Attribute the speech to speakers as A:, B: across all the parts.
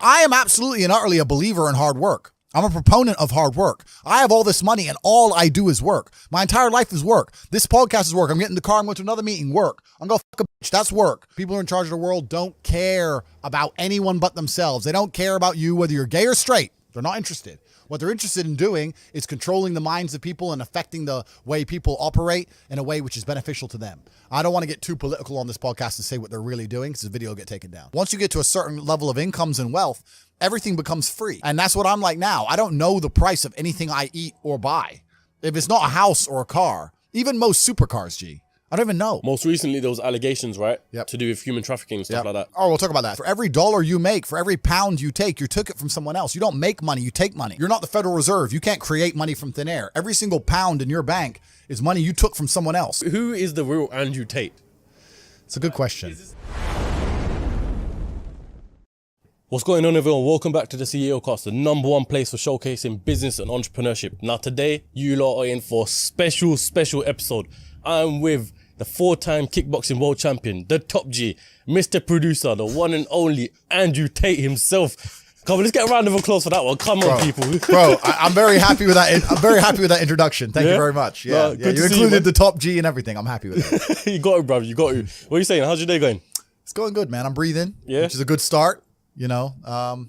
A: I am absolutely and utterly a believer in hard work. I'm a proponent of hard work. I have all this money and all I do is work. My entire life is work. This podcast is work. I'm getting in the car. I'm going to another meeting. Work. I'm going to fuck a bitch. That's work. People who are in charge of the world don't care about anyone but themselves. They don't care about you, whether you're gay or straight. They're not interested. What they're interested in doing is controlling the minds of people and affecting the way people operate in a way which is beneficial to them. I don't want to get too political on this podcast and say what they're really doing because the video will get taken down. Once you get to a certain level of incomes and wealth, everything becomes free. And that's what I'm like now. I don't know the price of anything I eat or buy. If it's not a house or a car, even most supercars, G, I don't even know.
B: Most recently, there was allegations, right?
A: Yep.
B: To do with human trafficking and stuff like that.
A: Oh, we'll talk about that. For every dollar you make, for every pound you take, you took it from someone else. You don't make money, you take money. You're not the Federal Reserve. You can't create money from thin air. Every single pound in your bank is money you took from someone else.
B: Who is the real Andrew Tate?
A: It's a good question.
B: What's going on, everyone? Welcome back to the CEO Cast, the #1 place for showcasing business and entrepreneurship. Now, today, you lot are in for a special episode. I'm with the 4-time kickboxing world champion, the top G, Mr. Producer, the one and only Andrew Tate himself. Come on, let's get a round of applause for that one. Come on, people.
A: Bro, I'm very happy with that. I'm very happy with that introduction. Thank you very much. Yeah, you included the top G and everything. I'm happy with that.
B: You got it, bro. You got it. What are you saying? How's your day going?
A: It's going good, man. I'm breathing,
B: Yeah.
A: which is a good start. You know,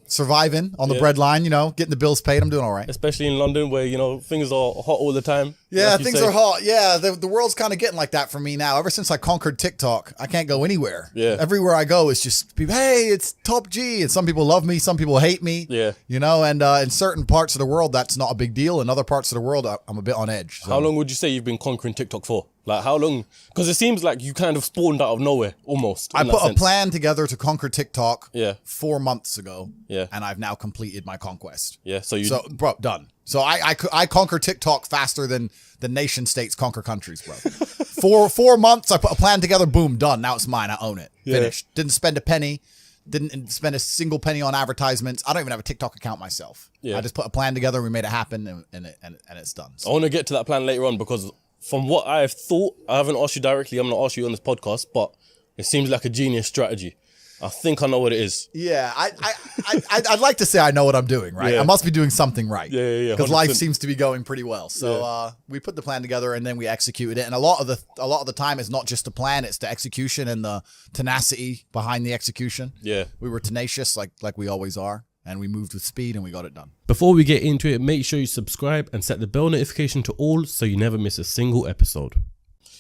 A: surviving on the breadline, you know, getting the bills paid. I'm doing all right.
B: Especially in London where, you know, things are hot all the time.
A: Yeah,
B: like
A: things are hot. Yeah, the world's kind of getting like that for me now. Ever since I conquered TikTok, I can't go anywhere.
B: Yeah.
A: Everywhere I go, it's just people, hey, it's Top G. And some people love me. Some people hate me.
B: Yeah.
A: You know, and in certain parts of the world, that's not a big deal. In other parts of the world, I'm a bit on edge. So.
B: How long would you say you've been conquering TikTok for? Like, how long? Because it seems like you kind of spawned out of nowhere, almost.
A: I put a plan together to conquer TikTok 4 months ago.
B: Yeah.
A: And I've now completed my conquest.
B: Yeah. So,
A: bro, done. So I conquer TikTok faster than the nation states conquer countries, bro. 4 months, I put a plan together, boom, done. Now it's mine. I own it. Finished. Didn't spend a penny. Didn't spend a single penny on advertisements. I don't even have a TikTok account myself. Yeah. I just put a plan together. We made it happen, and it's done. So.
B: I want to get to that plan later on because from what I've thought, I haven't asked you directly. I'm going to ask you on this podcast, but it seems like a genius strategy. I think I know what it is.
A: Yeah, I'd like to say I know what I'm doing, right?
B: Yeah.
A: I must be doing something right.
B: Yeah.
A: Because life seems to be going pretty well. So we put the plan together and then we executed it. And a lot of the time, it's not just the plan; it's the execution and the tenacity behind the execution.
B: Yeah,
A: we were tenacious, like we always are, and we moved with speed and we got it done.
B: Before we get into it, make sure you subscribe and set the bell notification to all so you never miss a single episode.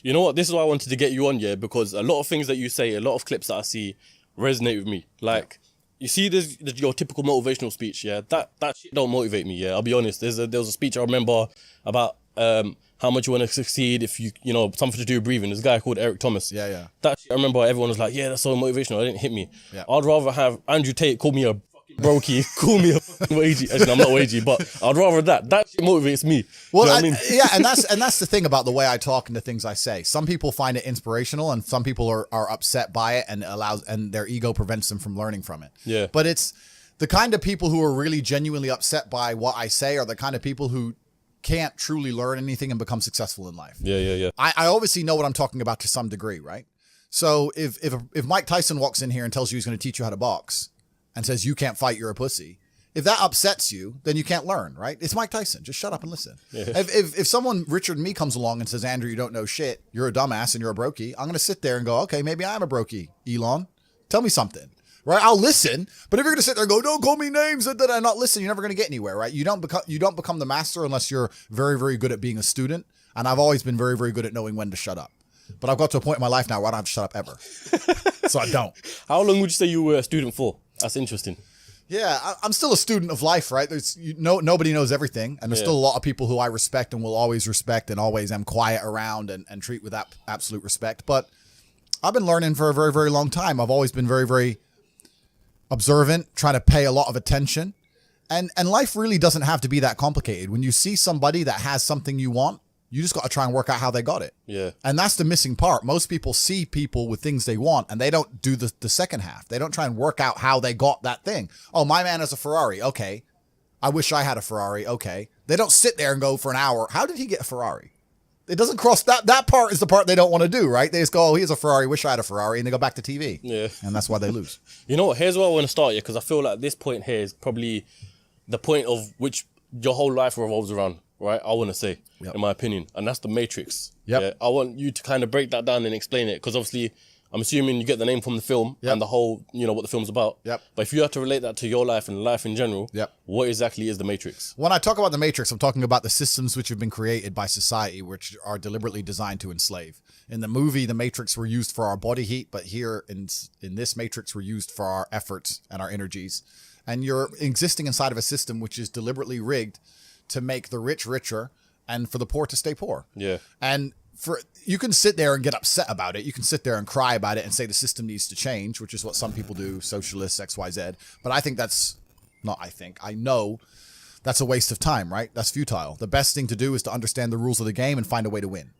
B: You know what? This is why I wanted to get you on, because a lot of things that you say, a lot of clips that I see resonate with me. Like, you see this your typical motivational speech, that shit don't motivate me, I'll be honest. There was a speech I remember about how much you want to succeed if you know, something to do with breathing. There's a guy called Eric Thomas.
A: Yeah.
B: That shit, I remember everyone was like, yeah, that's so motivational. It didn't hit me.
A: Yeah.
B: I'd rather have Andrew Tate call me a brokey, call me a wagey. Actually, I'm not wagey, but I'd rather that shit motivates me.
A: Well,
B: you know what I mean?
A: Yeah, and that's the thing about the way I talk and the things I say. Some people find it inspirational, and some people are upset by it, and their ego prevents them from learning from it.
B: Yeah.
A: But it's the kind of people who are really genuinely upset by what I say are the kind of people who can't truly learn anything and become successful in life.
B: Yeah.
A: I obviously know what I'm talking about to some degree, right? So if Mike Tyson walks in here and tells you he's going to teach you how to box, and says, you can't fight, you're a pussy. If that upsets you, then you can't learn, right? It's Mike Tyson. Just shut up and listen. Yeah. If someone, Richard Me, comes along and says, Andrew, you don't know shit, you're a dumbass and you're a brokey, I'm going to sit there and go, okay, maybe I'm a brokey, Elon. Tell me something, right? I'll listen. But if you're going to sit there and go, don't call me names that I not listen, you're never going to get anywhere, right? You don't become the master unless you're very, very good at being a student. And I've always been very, very good at knowing when to shut up. But I've got to a point in my life now where I don't have to shut up ever. So I don't.
B: How long would you say you were a student for? That's interesting.
A: Yeah, I'm still a student of life, right? Nobody knows everything. And there's still a lot of people who I respect and will always respect and always am quiet around and treat with absolute respect. But I've been learning for a very, very long time. I've always been very, very observant, trying to pay a lot of attention. And life really doesn't have to be that complicated. When you see somebody that has something you want, you just got to try and work out how they got it.
B: Yeah.
A: And that's the missing part. Most people see people with things they want and they don't do the second half. They don't try and work out how they got that thing. Oh, my man has a Ferrari. Okay. I wish I had a Ferrari. Okay. They don't sit there and go for an hour. How did he get a Ferrari? It doesn't cross that part is the part they don't want to do, right? They just go, oh, here's a Ferrari, wish I had a Ferrari, and they go back to TV.
B: Yeah.
A: And that's why they lose.
B: You know what? Here's where I want to start, yeah, because I feel like this point here is probably the point of which your whole life revolves around, right? I want to say, in my opinion. And that's the Matrix.
A: Yep.
B: Yeah? I want you to kind of break that down and explain it, because obviously I'm assuming you get the name from the film and the whole, what the film's about.
A: Yep.
B: But if you have to relate that to your life and life in general, what exactly is the Matrix?
A: When I talk about the Matrix, I'm talking about the systems which have been created by society, which are deliberately designed to enslave. In the movie, the Matrix were used for our body heat, but here in this Matrix, we're used for our efforts and our energies. And you're existing inside of a system which is deliberately rigged to make the rich richer and for the poor to stay poor.
B: Yeah.
A: And you can sit there and get upset about it. You can sit there and cry about it and say the system needs to change, which is what some people do, socialists, XYZ. But I know that's a waste of time, right? That's futile. The best thing to do is to understand the rules of the game and find a way to win.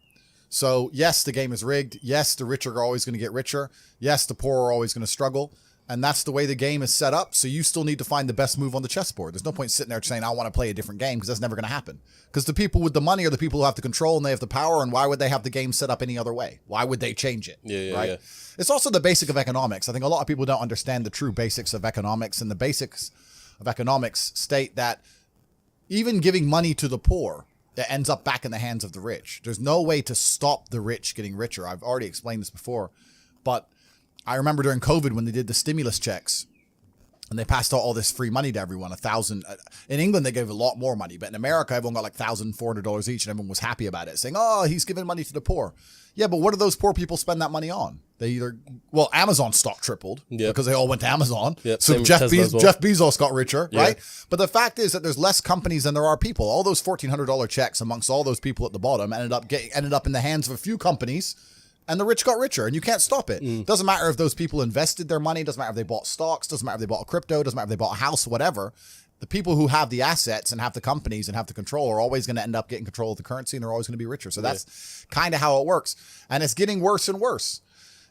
A: So yes, the game is rigged. Yes, the rich are always going to get richer. Yes, the poor are always going to struggle. And that's the way the game is set up. So you still need to find the best move on the chessboard. There's no point sitting there saying, I want to play a different game, because that's never going to happen. Because the people with the money are the people who have the control and they have the power. And why would they have the game set up any other way? Why would they change it? Right? It's also the basic of economics. I think a lot of people don't understand the true basics of economics. And the basics of economics state that even giving money to the poor, it ends up back in the hands of the rich. There's no way to stop the rich getting richer. I've already explained this before, but I remember during COVID when they did the stimulus checks and they passed out all this free money to everyone, $1,000. In England, they gave a lot more money, but in America, everyone got like $1,400 each and everyone was happy about it, saying, oh, he's giving money to the poor. Yeah, but what do those poor people spend that money on? Amazon stock tripled because they all went to Amazon. So Jeff Bezos got richer, right? But the fact is that there's less companies than there are people. All those $1,400 checks amongst all those people at the bottom ended up in the hands of a few companies. And the rich got richer, and you can't stop it. Doesn't matter if those people invested their money. Doesn't matter if they bought stocks. Doesn't matter if they bought a crypto. Doesn't matter if they bought a house, whatever. The people who have the assets and have the companies and have the control are always going to end up getting control of the currency, and they're always going to be richer. So that's kind of how it works. And it's getting worse and worse.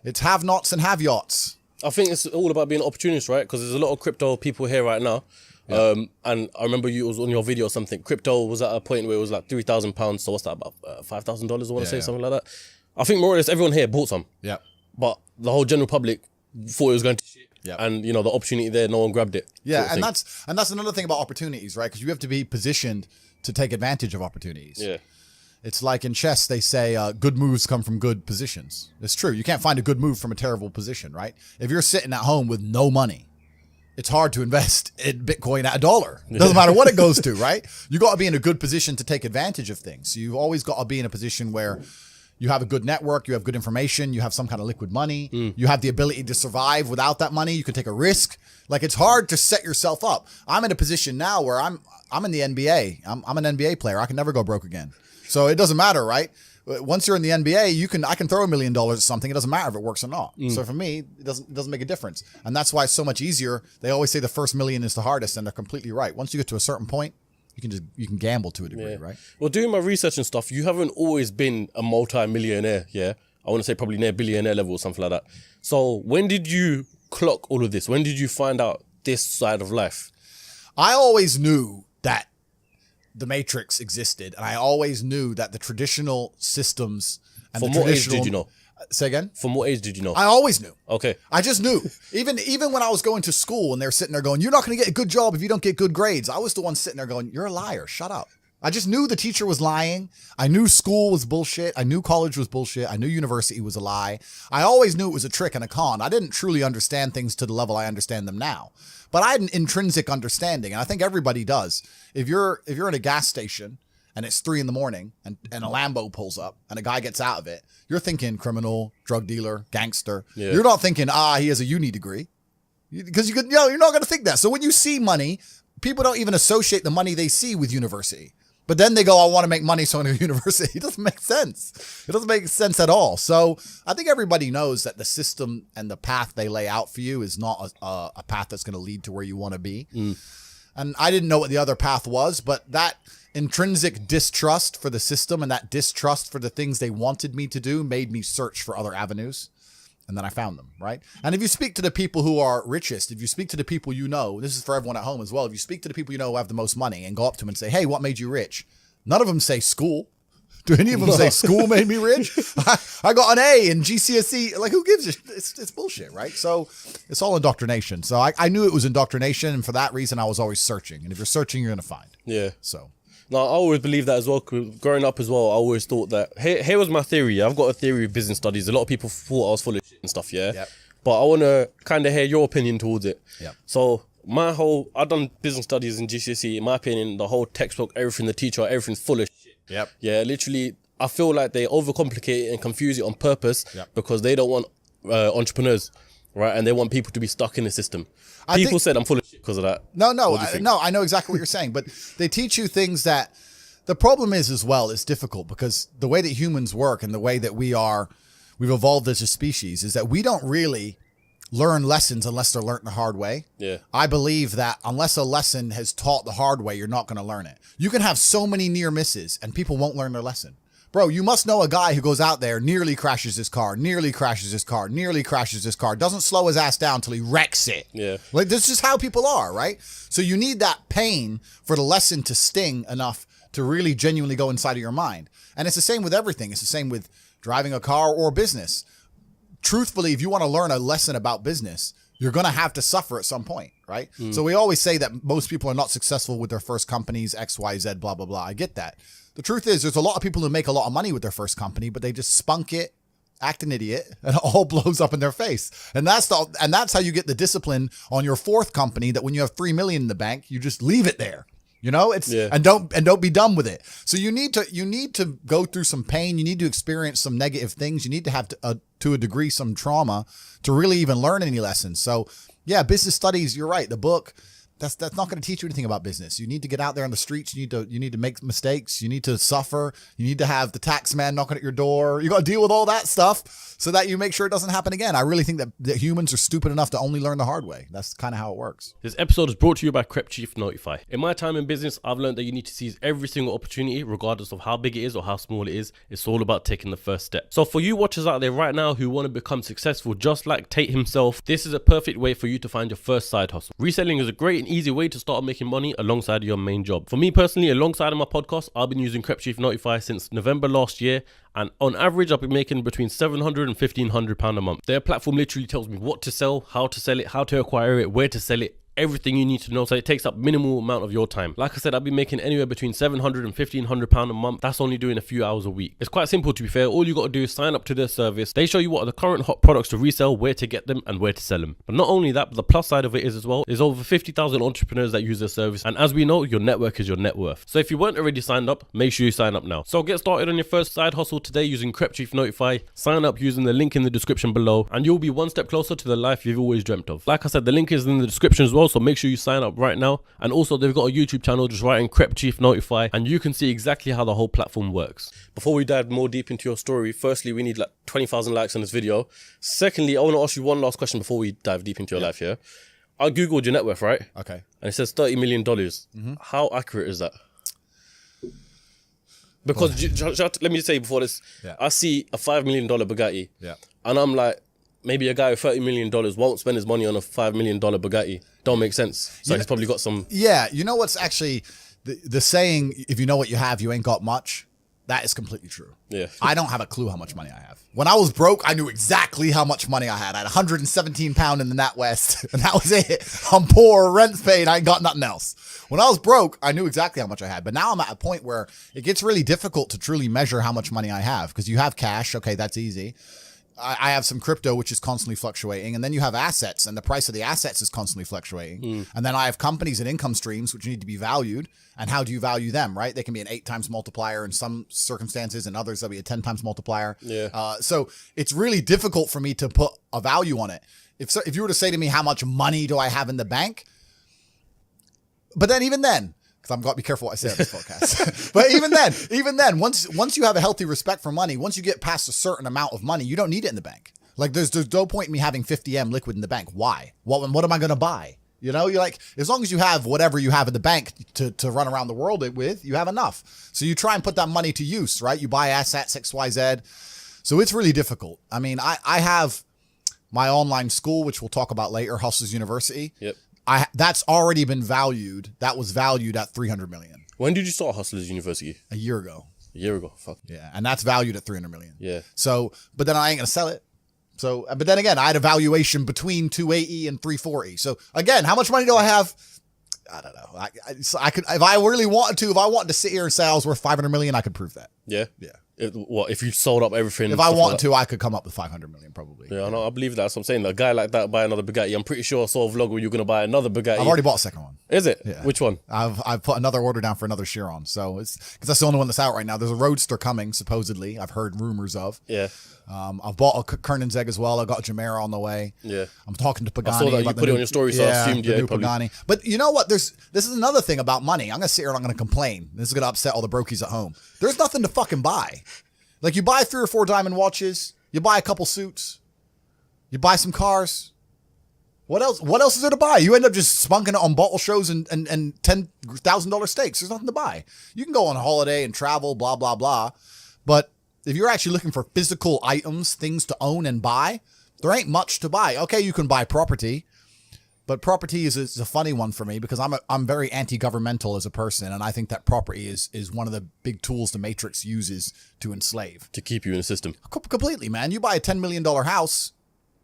A: It's have-nots and have-yachts.
B: I think it's all about being opportunist, right? Because there's a lot of crypto people here right now. And I remember you was on your video or something. Crypto was at a point where it was like £3,000. So what's that, about $5,000? I want to say something like that. I think more or less everyone here bought some. Yeah. But the whole general public thought it was going to shit. Yeah. And the opportunity there, no one grabbed it.
A: Yeah, and that's another thing about opportunities, right? Because you have to be positioned to take advantage of opportunities. Yeah. It's like in chess, they say good moves come from good positions. It's true. You can't find a good move from a terrible position, right? If you're sitting at home with no money, it's hard to invest in Bitcoin at $1. It doesn't matter what it goes to, right? You got to be in a good position to take advantage of things. So you've always got to be in a position where you have a good network, you have good information, you have some kind of liquid money, you have the ability to survive without that money, you can take a risk. Like, it's hard to set yourself up. I'm in a position now where I'm in the NBA. I'm an NBA player. I can never go broke again. So it doesn't matter, right? Once you're in the NBA, I can throw $1 million at something. It doesn't matter if it works or not. So for me, it doesn't make a difference. And that's why it's so much easier. They always say the first million is the hardest, and they're completely right. Once you get to a certain point, you can gamble to a degree, right?
B: Well, doing my research and stuff, you haven't always been a multi-millionaire, yeah? I want to say probably near billionaire level or something like that. So when did you clock all of this? When did you find out this side of life?
A: I always knew that the Matrix existed, and I always knew that the traditional systems and
B: From what age did you know?
A: Say again?
B: From what age did you know?
A: I always knew.
B: Okay.
A: I just knew. Even when I was going to school and they're sitting there going, you're not going to get a good job if you don't get good grades. I was the one sitting there going, you're a liar. Shut up. I just knew the teacher was lying. I knew school was bullshit. I knew college was bullshit. I knew university was a lie. I always knew it was a trick and a con. I didn't truly understand things to the level I understand them now. But I had an intrinsic understanding, and I think everybody does. If you're in a gas station and it's 3 a.m. and a Lambo pulls up and a guy gets out of it, you're thinking criminal, drug dealer, gangster. Yeah. You're not thinking, he has a uni degree. Because you're not going to think that. So when you see money, people don't even associate the money they see with university. But then they go, I want to make money, so I'm going to university. It doesn't make sense. It doesn't make sense at all. So I think everybody knows that the system and the path they lay out for you is not a path that's going to lead to where you want to be. And I didn't know what the other path was, but that intrinsic distrust for the system and that distrust for the things they wanted me to do made me search for other avenues. And then I found them, right? And if you speak to the people who are richest, if you speak to the people you know, this is for everyone at home as well. If you speak to the people you know who have the most money and go up to them and say, hey, what made you rich? None of them say school. Do any of them say school made me rich? I got an A in GCSE. Like, who gives a shit? It's bullshit, right? So it's all indoctrination. So I knew it was indoctrination, and for that reason, I was always searching. And if you're searching, you're going to find.
B: Yeah.
A: So.
B: No, I always believe that as well. 'Cause growing up as well, I always thought that here was my theory. I've got a theory of business studies. A lot of people thought I was full of shit and stuff, yeah?
A: Yep.
B: But I want to kind of hear your opinion towards it.
A: Yep.
B: So I've done business studies in GCSE. In my opinion, the whole textbook, everything, the teacher, everything's full of shit.
A: Yep.
B: Yeah, literally, I feel like they overcomplicate it and confuse it on purpose because they don't want entrepreneurs, right? And they want people to be stuck in the system. People said I'm full of shit because of that.
A: No, I know exactly what you're saying, but they teach you things that the problem is as well, it's difficult because the way that humans work and the way that we've evolved as a species is that we don't really learn lessons unless they're learned the hard way.
B: Yeah.
A: I believe that unless a lesson has taught the hard way, you're not going to learn it. You can have so many near misses and people won't learn their lesson. Bro, you must know a guy who goes out there, nearly crashes his car, doesn't slow his ass down till he wrecks it.
B: Yeah.
A: Like, this is how people are, right? So you need that pain for the lesson to sting enough to really genuinely go inside of your mind. And it's the same with everything. It's the same with driving a car or business. Truthfully, if you want to learn a lesson about business, you're going to have to suffer at some point, right? So we always say that most people are not successful with their first companies, X, Y, Z, blah, blah, blah. I get that. The truth is there's a lot of people who make a lot of money with their first company, but they just spunk it, act an idiot, and it all blows up in their face. And that's how you get the discipline on your fourth company that when you have 3 million in the bank, you just leave it there. You know, and don't be done with it. So you need to go through some pain. You need to experience some negative things. You need to have to a degree some trauma to really even learn any lessons. So yeah, business studies. You're right. The book. That's not going to teach you anything about business. You need to get out there on the streets. You need to make mistakes. You need to suffer. You need to have the tax man knocking at your door. You got to deal with all that stuff so that you make sure it doesn't happen again. I really think that humans are stupid enough to only learn the hard way. That's kind of how it works.
B: This episode is brought to you by Crep Chief Notify. In my time in business, I've learned that you need to seize every single opportunity, regardless of how big it is or how small it is. It's all about taking the first step. So for you watchers out there right now who want to become successful, just like Tate himself, this is a perfect way for you to find your first side hustle. Reselling is a great and easy way to start making money alongside your main job. For me personally, alongside of my podcast, I've been using Crep Chief Notify since November last year, and on average I've been making between £700 and £1,500 a month. Their platform literally tells me what to sell, how to sell it, how to acquire it, where to sell it, everything you need to know, so it takes up minimal amount of your time. Like I said, I've been making anywhere between £700 and £1,500 a month. That's only doing a few hours a week. It's quite simple, to be fair. All you got to do is sign up to their service. They show you what are the current hot products to resell, where to get them, and where to sell them. But not only that, but the plus side of it is as well, there's over 50,000 entrepreneurs that use their service, and as we know, your network is your net worth. So if you weren't already signed up, make sure you sign up now. So get started on your first side hustle today using Crep Chief Notify. Sign up using the link in the description below, and you'll be one step closer to the life you've always dreamt of. Like I said, the link is in the description as well, so make sure you sign up right now. And also they've got a YouTube channel, just write in Crep Chief Notify, and you can see exactly how the whole platform works. Before we dive more deep into your story, firstly we need like 20,000 likes on this video. Secondly, I want to ask you one last question before we dive deep into your life here. I googled your net worth, right?
A: Okay.
B: And it says $30 million. How accurate is that? Because let me just say before this, I see a $5 million Bugatti, and I'm like, maybe a guy with $30 million won't spend his money on a $5 million Bugatti. Don't make sense. So he's probably got some...
A: Yeah, you know what's actually... The saying, if you know what you have, you ain't got much, that is completely true.
B: Yeah.
A: I don't have a clue how much money I have. When I was broke, I knew exactly how much money I had. I had 117 pounds in the NatWest, and that was it. I'm poor, rent's paid, I ain't got nothing else. When I was broke, I knew exactly how much I had. But now I'm at a point where it gets really difficult to truly measure how much money I have, because you have cash. Okay, that's easy. I have some crypto, which is constantly fluctuating. And then you have assets, and the price of the assets is constantly fluctuating. And then I have companies and income streams, which need to be valued. And how do you value them, right? They can be an 8 times multiplier in some circumstances, and others, they'll be a 10 times multiplier.
B: Yeah.
A: So it's really difficult for me to put a value on it. If you were to say to me, how much money do I have in the bank? But then even then, because I've got to be careful what I say on this podcast. But even then, once you have a healthy respect for money, once you get past a certain amount of money, you don't need it in the bank. Like there's no point in me having 50M liquid in the bank. Why? What am I going to buy? You know, you're like, as long as you have whatever you have in the bank to run around the world with, you have enough. So you try and put that money to use, right? You buy assets, XYZ. So it's really difficult. I mean, I have my online school, which we'll talk about later, Hustlers University.
B: Yep.
A: That's already been valued. That was valued at 300 million.
B: When did you start Hustlers University?
A: A year ago.
B: A year ago. Fuck.
A: Yeah, and that's valued at 300 million.
B: Yeah.
A: So, but then I ain't gonna sell it. So, but then again, I had a valuation between 280 and 340. So again, how much money do I have? I don't know. I could, if I really wanted to, if I wanted to sit here and say I was worth 500 million, I could prove that.
B: Yeah.
A: Yeah.
B: If you sold up everything?
A: If I wanted to, I could come up with 500 million probably.
B: Yeah, I know. I believe that. That's what I'm saying. A guy like that buy another Bugatti. I'm pretty sure I saw a vlog where you're gonna buy another Bugatti.
A: I've already bought a second one.
B: Is it?
A: Yeah.
B: Which one?
A: I've put another order down for another Chiron. So it's because that's the only one that's out right now. There's a Roadster coming supposedly. I've heard rumors of.
B: Yeah.
A: I've bought a Kernenzeg as well. I got a Jamera on the way.
B: Yeah.
A: I'm talking to Pagani.
B: I saw that you put it on your story, so I assumed
A: the new
B: probably.
A: Pagani. But you know what? This is another thing about money. I'm gonna sit here and I'm gonna complain. This is gonna upset all the brokies at home. There's nothing to fucking buy. Like you buy 3 or 4 diamond watches, you buy a couple suits, you buy some cars. What else? What else is there to buy? You end up just spunking it on bottle shows and $10,000 steaks. There's nothing to buy. You can go on a holiday and travel, blah blah blah. But if you're actually looking for physical items, things to own and buy, there ain't much to buy. Okay, you can buy property, but property is a funny one for me because I'm very anti-governmental as a person, and I think that property is one of the big tools the Matrix uses to enslave.
B: To keep you in the system.
A: Completely, man. You buy a $10 million house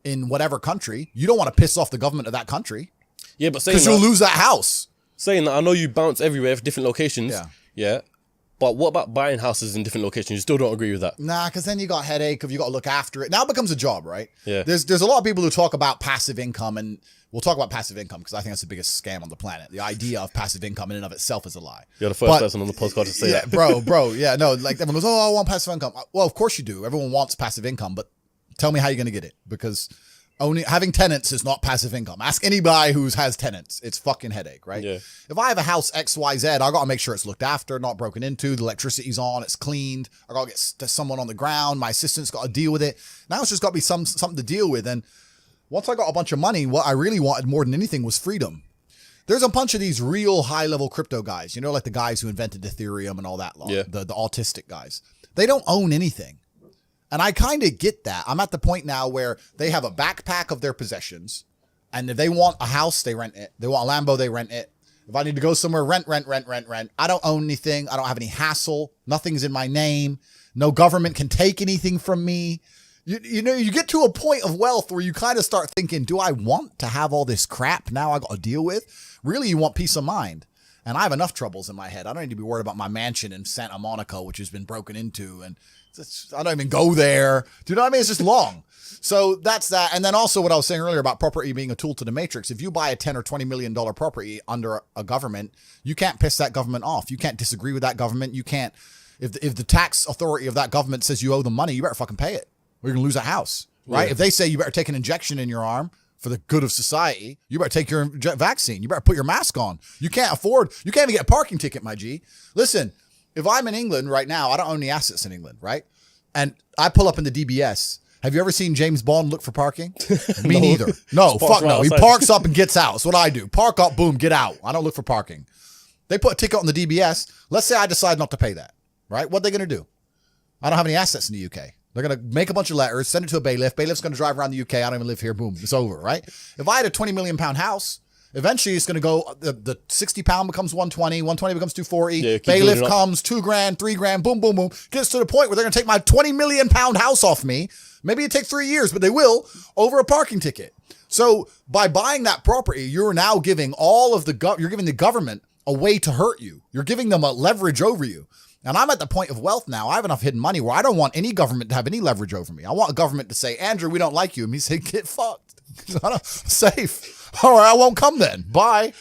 A: in whatever country, you don't want to piss off the government of that country.
B: Yeah, but saying
A: because you'll lose that house.
B: Saying that, I know you bounce everywhere for different locations.
A: Yeah.
B: Yeah. But what about buying houses in different locations? You still don't agree with that?
A: Nah, because then you got headache if you got to look after it. Now it becomes a job, right?
B: Yeah.
A: There's a lot of people who talk about passive income, and we'll talk about passive income because I think that's the biggest scam on the planet. The idea of passive income in and of itself is a lie.
B: You're the first person on the podcast to say that.
A: bro. Yeah, no, like everyone goes, oh, I want passive income. Well, of course you do. Everyone wants passive income, but tell me how you're going to get it, because having tenants is not passive income. Ask anybody who has tenants. It's fucking headache, right?
B: Yeah.
A: If I have a house XYZ, I got to make sure it's looked after, not broken into, the electricity's on, it's cleaned. I got to get someone on the ground. My assistant's got to deal with it. Now it's just got to be something to deal with. And once I got a bunch of money, what I really wanted more than anything was freedom. There's a bunch of these real high-level crypto guys, like the guys who invented Ethereum and all that lot,
B: yeah.
A: the autistic guys. They don't own anything. And I kind of get that. I'm at the point now where they have a backpack of their possessions, and if they want a house, they rent it. They want a Lambo, they rent it. If I need to go somewhere, rent. I don't own anything. I don't have any hassle. Nothing's in my name. No government can take anything from me. You get to a point of wealth where you kind of start thinking, do I want to have all this crap now I got to deal with? Really, you want peace of mind. And I have enough troubles in my head. I don't need to be worried about my mansion in Santa Monica, which has been broken into. And I don't even go there. Do you know what I mean? It's just long. So that's that. And then also what I was saying earlier about property being a tool to the Matrix. If you buy a $10 or $20 million property under a government, you can't piss that government off. You can't disagree with that government. You can't, if the tax authority of that government says you owe them money, you better fucking pay it, or you're going to lose that house, right?
B: Yeah.
A: If they say you better take an injection in your arm for the good of society, you better take your vaccine. You better put your mask on. You can't even get a parking ticket, my G. Listen, if I'm in England right now, I don't own any assets in England, right? And I pull up in the DBS. Have you ever seen James Bond look for parking? Me neither. No, fuck no. He parks up and gets out. That's what I do. Park up, boom, get out. I don't look for parking. They put a ticket on the DBS. Let's say I decide not to pay that, right? What are they going to do? I don't have any assets in the UK. They're going to make a bunch of letters, send it to a bailiff. Bailiff's going to drive around the UK. I don't even live here. Boom, it's over, right? If I had a 20 million pound house, eventually it's going to go, the 60 pound becomes 120, 120 becomes 240.
B: Yeah,
A: bailiff comes, 2 grand, 3 grand, boom, boom, boom. Gets to the point where they're going to take my 20 million pound house off me. Maybe it takes 3 years, but they will, over a parking ticket. So by buying that property, you're now giving you're giving the government a way to hurt you. You're giving them a leverage over you. And I'm at the point of wealth now. I have enough hidden money where I don't want any government to have any leverage over me. I want a government to say, Andrew, we don't like you. And me say, get fucked. Safe. All right, I won't come then. Bye.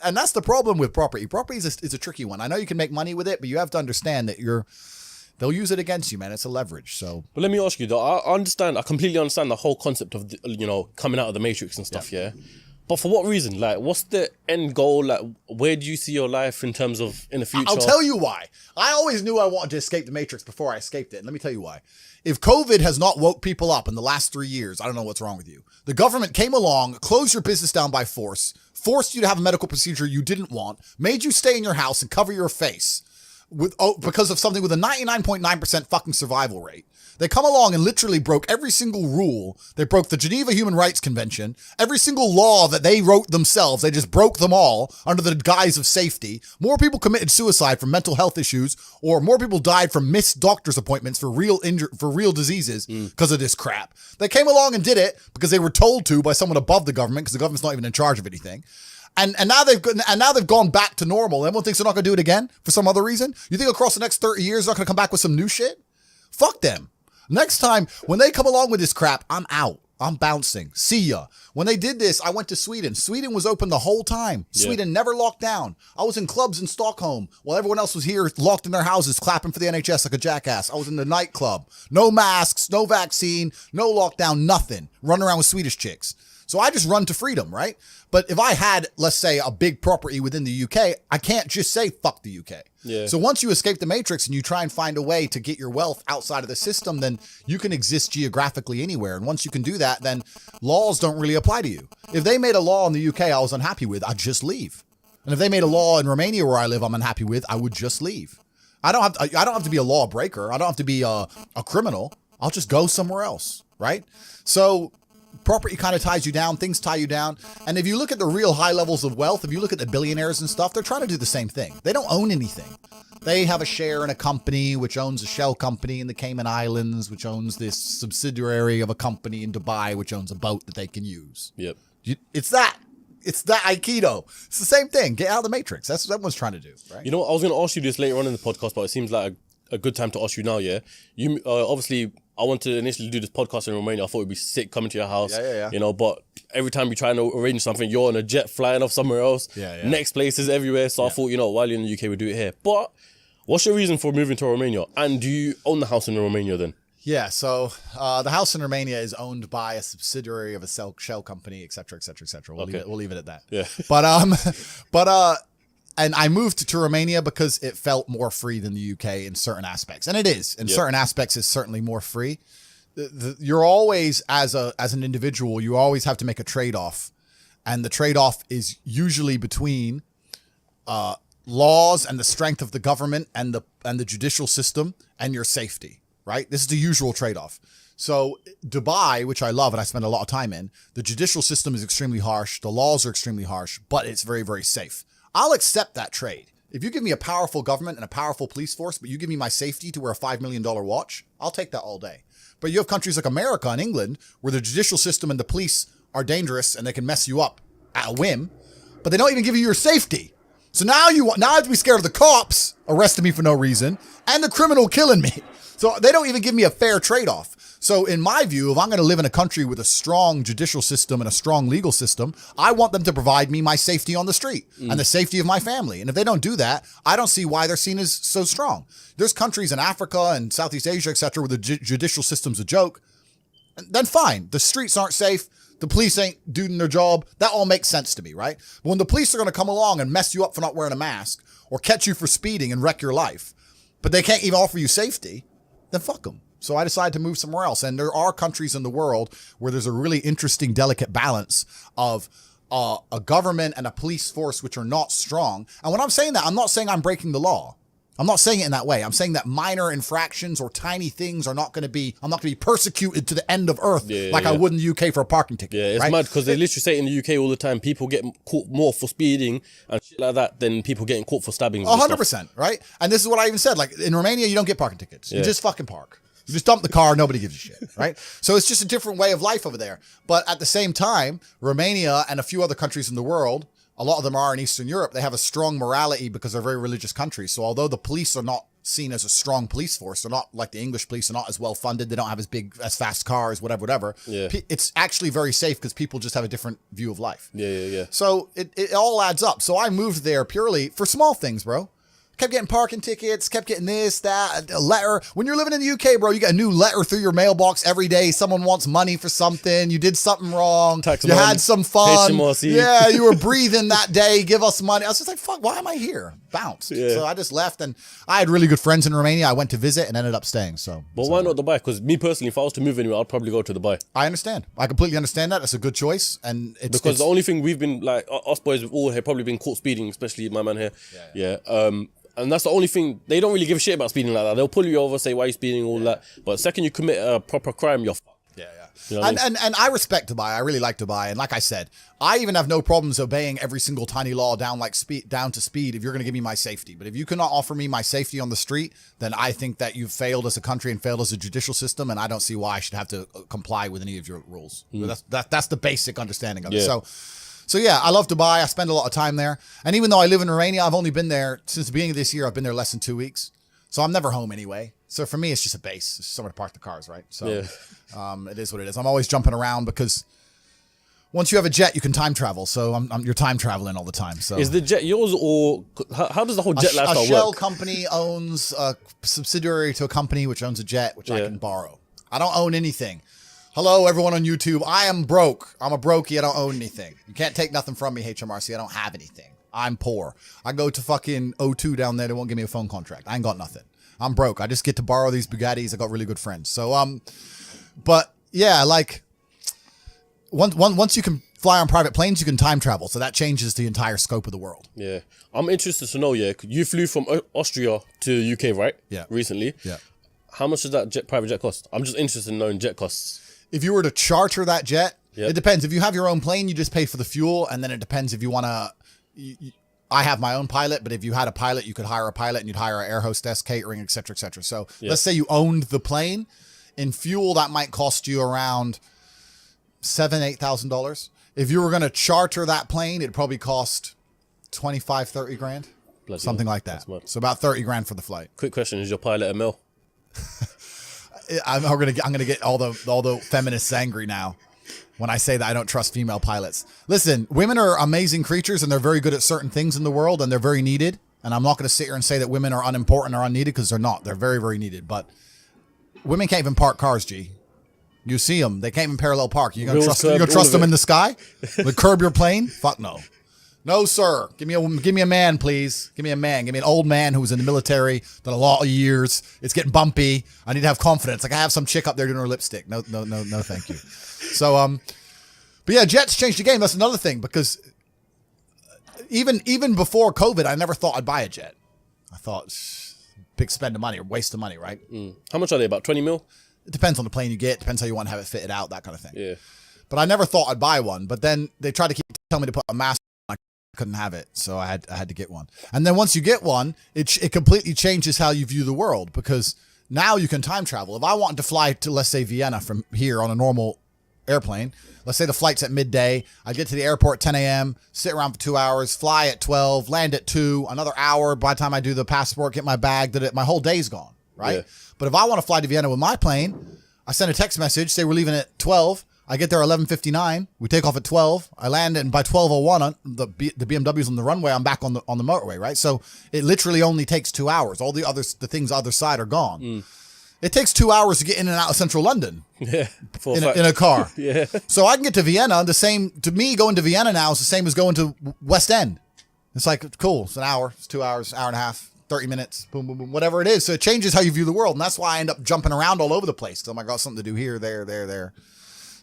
A: And that's the problem with property. Property is a tricky one. I know you can make money with it, but you have to understand that they'll use it against you, man. It's a leverage. So,
B: but let me ask you though. I completely understand the whole concept of coming out of the Matrix and stuff. Yeah. But for what reason? Like, what's the end goal? Like, where do you see your life in terms of in the future?
A: I'll tell you why. I always knew I wanted to escape the Matrix before I escaped it. And let me tell you why. If COVID has not woke people up in the last 3 years, I don't know what's wrong with you. The government came along, closed your business down by force, forced you to have a medical procedure you didn't want, made you stay in your house and cover your face. because of something with a 99.9% fucking survival rate. They come along and literally broke every single rule. They broke the Geneva Human Rights Convention, every single law that they wrote themselves. They just broke them all under the guise of safety. More people committed suicide from mental health issues, or more people died from missed doctor's appointments for real diseases because of this crap. They came along and did it because they were told to by someone above the government, because the government's not even in charge of anything. And now they've gone back to normal. Everyone thinks they're not going to do it again for some other reason. You think across the next 30 years they're not going to come back with some new shit? Fuck them. Next time, when they come along with this crap, I'm out. I'm bouncing. See ya. When they did this, I went to Sweden. Sweden was open the whole time. Sweden never locked down. I was in clubs in Stockholm while everyone else was here locked in their houses clapping for the NHS like a jackass. I was in the nightclub. No masks, no vaccine, no lockdown, nothing. Running around with Swedish chicks. So I just run to freedom, right? But if I had, let's say, a big property within the UK, I can't just say, fuck the UK.
B: Yeah.
A: So once you escape the matrix and you try and find a way to get your wealth outside of the system, then you can exist geographically anywhere. And once you can do that, then laws don't really apply to you. If they made a law in the UK I was unhappy with, I'd just leave. And if they made a law in Romania where I live I'm unhappy with, I would just leave. I don't have to be a law breaker. I don't have to be a criminal. I'll just go somewhere else, right? So property kind of ties you down, things tie you down. And if you look at the real high levels of wealth, if you look at the billionaires and stuff, they're trying to do the same thing. They don't own anything. They have a share in a company which owns a shell company in the Cayman Islands, which owns this subsidiary of a company in Dubai, which owns a boat that they can use.
B: Yep.
A: It's that Aikido. It's the same thing. Get out of the matrix. That's what everyone's trying to do, right?
B: You know what? I was going to ask you this later on in the podcast, but it seems like a good time to ask you now, yeah? You obviously, I wanted to initially do this podcast in Romania. I thought it'd be sick coming to your house.
A: Yeah.
B: You know, but every time you try to arrange something, you're on a jet flying off somewhere else.
A: Yeah.
B: Next places everywhere. So I thought, you know, while you're in the UK, we'll do it here. But what's your reason for moving to Romania? And do you own the house in Romania then?
A: Yeah, so the house in Romania is owned by a subsidiary of a shell company, et cetera, et cetera, et cetera. We'll leave it at that.
B: Yeah.
A: And I moved to Romania because it felt more free than the UK in certain aspects. And it is. In certain aspects, it's certainly more free. You're always, as an individual, you always have to make a trade-off. And the trade-off is usually between laws and the strength of the government and the judicial system and your safety, right? This is the usual trade-off. So Dubai, which I love and I spend a lot of time in, the judicial system is extremely harsh. The laws are extremely harsh, but it's very, very safe. I'll accept that trade. If you give me a powerful government and a powerful police force, but you give me my safety to wear a $5 million watch, I'll take that all day. But you have countries like America and England where the judicial system and the police are dangerous and they can mess you up at a whim, but they don't even give you your safety. So now I have to be scared of the cops arresting me for no reason and the criminal killing me. So they don't even give me a fair trade-off. So in my view, if I'm going to live in a country with a strong judicial system and a strong legal system, I want them to provide me my safety on the street and the safety of my family. And if they don't do that, I don't see why they're seen as so strong. There's countries in Africa and Southeast Asia, et cetera, where the judicial system's a joke. Then fine. The streets aren't safe. The police ain't doing their job. That all makes sense to me, right? But when the police are going to come along and mess you up for not wearing a mask or catch you for speeding and wreck your life, but they can't even offer you safety, then fuck them. So I decided to move somewhere else. And there are countries in the world where there's a really interesting, delicate balance of a government and a police force which are not strong. And when I'm saying that, I'm not saying I'm breaking the law. I'm not saying it in that way. I'm saying that minor infractions or tiny things I'm not going to be persecuted to the end of earth I would in the UK for a parking ticket.
B: Yeah, it's
A: right?
B: mad because they literally say in the UK all the time, people get caught more for speeding and shit like that than people getting caught for stabbings.
A: 100%, right? And this is what I even said. Like in Romania, you don't get parking tickets. You just fucking park. You just dump the car, nobody gives a shit, right? So it's just a different way of life over there. But at the same time, Romania and a few other countries in the world, a lot of them are in Eastern Europe, they have a strong morality because they're very religious countries. So although the police are not seen as a strong police force, they're not like the English police, they're not as well funded, they don't have as fast cars, whatever.
B: Yeah.
A: It's actually very safe because people just have a different view of life.
B: Yeah.
A: So it all adds up. So I moved there purely for small things, bro. Kept getting parking tickets, kept getting this, that, a letter. When you're living in the UK, bro, you get a new letter through your mailbox every day. Someone wants money for something. You did something wrong. You had some fun.
B: HMRC.
A: Yeah, you were breathing that day. Give us money. I was just like, fuck, why am I here? Bounced.
B: Yeah.
A: So I just left, and I had really good friends in Romania. I went to visit and ended up staying.
B: But why not Dubai? Because me personally, if I was to move anywhere, I'd probably go to Dubai.
A: I understand. I completely understand that. It's a good choice. And
B: because the only thing we've been, like, us boys have all have probably been caught speeding, especially my man here. Yeah. And that's the only thing. They don't really give a shit about speeding like that. They'll pull you over, say, why are you speeding, all that. But the second you commit a proper crime, you're fucked.
A: Yeah.
B: You know what I mean?
A: And I respect Dubai. I really like Dubai. And like I said, I even have no problems obeying every single tiny law down to speed if you're going to give me my safety. But if you cannot offer me my safety on the street, then I think that you've failed as a country and failed as a judicial system. And I don't see why I should have to comply with any of your rules. But that's the basic understanding of it. So yeah, I love Dubai. I spend a lot of time there. And even though I live in Romania, I've only been there since the beginning of this year. I've been there less than 2 weeks. So I'm never home anyway. So for me, it's just a base. It's just somewhere to park the cars, right? So it is what it is. I'm always jumping around because once you have a jet, you can time travel. So you're time traveling all the time. So
B: is the jet yours, or how does the whole jet lifestyle work?
A: A shell company owns a subsidiary to a company which owns a jet, which I can borrow. I don't own anything. Hello, everyone on YouTube. I am broke. I'm a brokey. I don't own anything. You can't take nothing from me, HMRC. I don't have anything. I'm poor. I go to fucking O2 down there. They won't give me a phone contract. I ain't got nothing. I'm broke. I just get to borrow these Bugattis. I got really good friends. So, but yeah, like once you can fly on private planes, you can time travel. So that changes the entire scope of the world.
B: Yeah. I'm interested to know, you flew from Austria to UK, right?
A: Yeah.
B: Recently.
A: Yeah. How
B: much does that private jet cost? I'm just interested in knowing jet costs.
A: If you were to charter that jet, it depends. If you have your own plane, you just pay for the fuel. And then it depends if you want to... I have my own pilot, but if you had a pilot, you could hire a pilot and you'd hire an air hostess, catering, et cetera, et cetera. So let's say you owned the plane. In fuel, that might cost you around $8,000. If you were going to charter that plane, it'd probably cost 25, 30 grand. Something like that. So about 30 grand for the flight.
B: Quick question, is your pilot a male?
A: I'm gonna get all the feminists angry now when I say that I don't trust female pilots. Listen, women are amazing creatures and they're very good at certain things in the world and they're very needed. And I'm not going to sit here and say that women are unimportant or unneeded because they're not. They're very, very needed. But women can't even park cars, G. You see them. They can't even parallel park. You gonna trust them in the sky? Would curb your plane? Fuck no. No, sir. Give me a man, please. Give me a man. Give me an old man who's in the military, done a lot of years. It's getting bumpy. I need to have confidence. Like I have some chick up there doing her lipstick. No, thank you. So, but yeah, jets changed the game. That's another thing because even before COVID, I never thought I'd buy a jet. I thought big spend of money or waste of money, right?
B: How much are they? About 20 mil?
A: It depends on the plane you get. Depends how you want to have it fitted out, that kind of thing.
B: Yeah.
A: But I never thought I'd buy one. But then they tried to tell me to put a mask. Couldn't have it, so I had to get one. And then once you get one, it completely changes how you view the world because now you can time travel. If I wanted to fly to, let's say, Vienna from here on a normal airplane, let's say the flight's at midday, I get to the airport at 10 a.m., sit around for 2 hours, fly at 12, land at 2, another hour. By the time I do the passport, get my bag, my whole day's gone, right? Yeah. But if I want to fly to Vienna with my plane, I send a text message, say we're leaving at 12. I get there 11:59. We take off at 12. I land, and by 12:01, the BMW's on the runway. I'm back on the motorway, right? So it literally only takes 2 hours. All the things other side are gone. It takes 2 hours to get in and out of central London.
B: Yeah,
A: in a car.
B: Yeah.
A: So I can get to Vienna. To me, going to Vienna now is the same as going to West End. It's like cool. It's an hour. It's 2 hours, hour and a half. 30 minutes, boom, boom, boom, whatever it is. So it changes how you view the world. And that's why I end up jumping around all over the place. Because I got something to do here, there.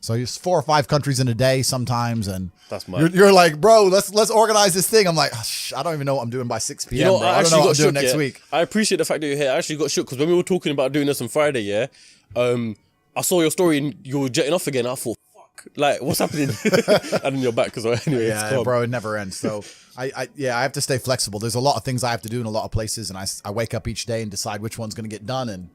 A: So it's 4 or 5 countries in a day sometimes, and
B: that's mad.
A: You're like, bro, let's organize this thing. I'm like, I don't even know what I'm doing by 6 p.m. Bro. I don't know what I'm doing next week.
B: I appreciate the fact that you're here. I actually got shook because when we were talking about doing this on Friday, I saw your story and you were jetting off again. I thought, fuck, like what's happening? And then you're back as well. Anyway,
A: yeah, bro, it never ends. So I have to stay flexible. There's a lot of things I have to do in a lot of places, and I wake up each day and decide which one's going to get done, and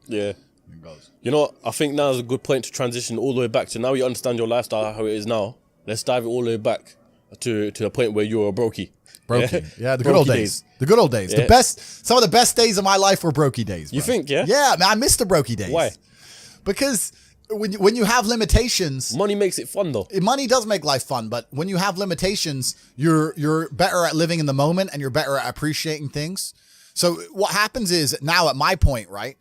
B: goes. You know what? I think now is a good point to transition all the way back to now you understand your lifestyle, how it is now. Let's dive it all the way back to the point where you're a brokey.
A: Yeah, the good old days. The good old days. Yeah. Some of the best days of my life were brokey days, bro.
B: You think, yeah?
A: Yeah, man, I miss the brokey days.
B: Why?
A: Because when you have limitations...
B: Money makes it fun, though.
A: Money does make life fun, but when you have limitations, you're better at living in the moment and you're better at appreciating things. So what happens is, now at my point, right,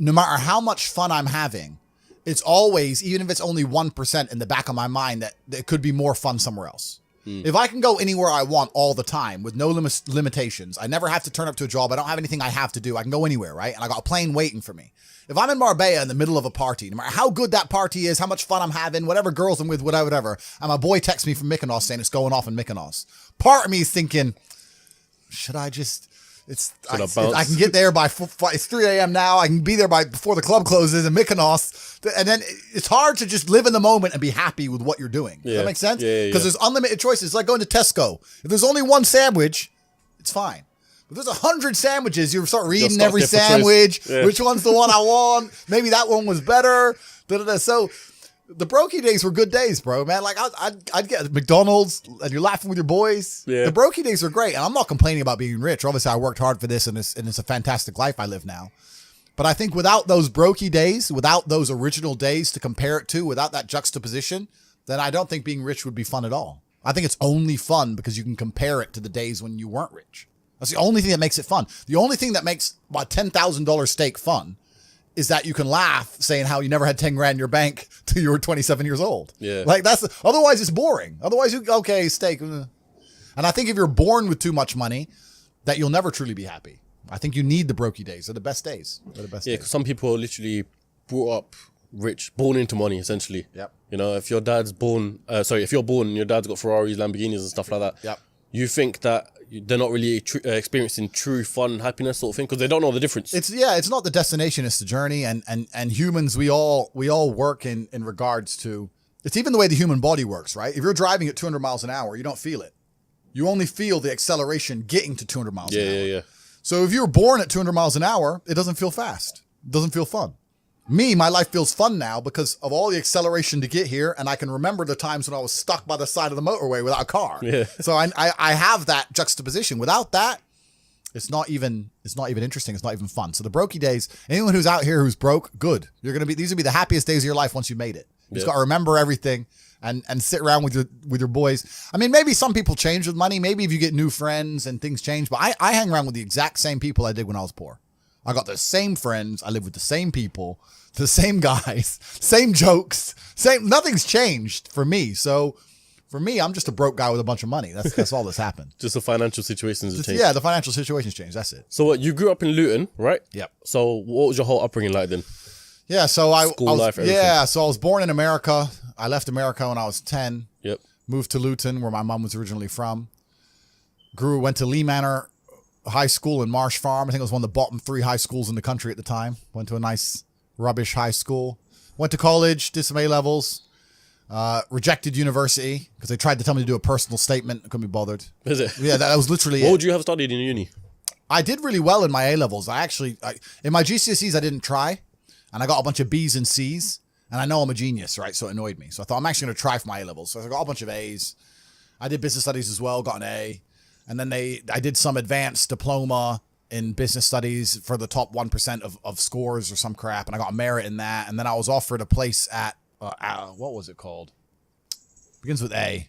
A: no matter how much fun I'm having, it's always, even if it's only 1% in the back of my mind, that it could be more fun somewhere else. If I can go anywhere I want all the time with no limitations, I never have to turn up to a job. I don't have anything I have to do. I can go anywhere, right? And I got a plane waiting for me. If I'm in Marbella in the middle of a party, no matter how good that party is, how much fun I'm having, whatever girls I'm with, whatever, and my boy texts me from Mykonos saying it's going off in Mykonos, part of me is thinking, should I just... I can get there by it's 3 a.m. now. I can be there before the club closes in Mykonos. And then it's hard to just live in the moment and be happy with what you're doing. Does that make sense?
B: Yeah.
A: Because there's unlimited choices. It's like going to Tesco. If there's only one sandwich, it's fine. If there's 100 sandwiches, you start reading every sandwich. Yeah. Which one's the one I want? Maybe that one was better. So the brokey days were good days, bro, man. Like I'd get McDonald's and you're laughing with your boys. Yeah. The brokey days are great. And I'm not complaining about being rich. Obviously I worked hard for this and it's a fantastic life I live now. But I think without those brokey days, without those original days to compare it to, without that juxtaposition, then I don't think being rich would be fun at all. I think it's only fun because you can compare it to the days when you weren't rich. That's the only thing that makes it fun. The only thing that makes a $10,000 steak fun is that you can laugh saying how you never had 10 grand in your bank till you were 27 years old. Yeah. Like otherwise it's boring. Otherwise, steak. And I think if you're born with too much money, that you'll never truly be happy. I think you need the brokey days. They're the best days.
B: Because some people are literally brought up rich, born into money, essentially.
A: Yep.
B: You know, if you're born and your dad's got Ferraris, Lamborghinis and stuff like that.
A: Yep.
B: You think that they're not really experiencing true fun, happiness sort of thing because they don't know the difference.
A: It's not the destination, it's the journey. And humans, we all work in regards to, it's even the way the human body works, right? If you're driving at 200 miles an hour, you don't feel it. You only feel the acceleration getting to 200 miles an hour.
B: Yeah.
A: So if you're born at 200 miles an hour, it doesn't feel fast. It doesn't feel fun. My life feels fun now because of all the acceleration to get here. And I can remember the times when I was stuck by the side of the motorway without a car.
B: Yeah.
A: So I have that juxtaposition. Without that, it's not even interesting. It's not even fun. So the brokey days, anyone who's out here who's broke, good. These will be the happiest days of your life once you made it. You just got to remember everything and sit around with your boys. I mean, maybe some people change with money. Maybe if you get new friends and things change, but I hang around with the exact same people I did when I was poor. I got the same friends. I live with the same people, the same guys, same jokes, nothing's changed for me. So for me, I'm just a broke guy with a bunch of money. That's all that's happened.
B: Just the financial situations have changed.
A: Yeah, the financial situation's changed. That's it.
B: So what, you grew up in Luton, right?
A: Yep.
B: So what was your whole upbringing like then?
A: Yeah, so I
B: life, everything.
A: Yeah, so I was born in America. I left America when I was 10.
B: Yep.
A: Moved to Luton, where my mom was originally from. Went to Lee Manor High School in Marsh Farm. I think it was one of the bottom 3 high schools in the country at the time. Went to a nice rubbish high school. Went to college, did some A-levels. Rejected university because they tried to tell me to do a personal statement. I couldn't be bothered.
B: Is it?
A: Yeah, that was literally
B: What would you have studied in uni?
A: I did really well in my A-levels. In my GCSEs, I didn't try. And I got a bunch of B's and C's. And I know I'm a genius, right? So it annoyed me. So I thought I'm actually going to try for my A-levels. So I got a bunch of A's. I did business studies as well, got an A. And then I did some advanced diploma in business studies for the top 1% of scores or some crap. And I got a merit in that. And then I was offered a place at, what was it called? Begins with A.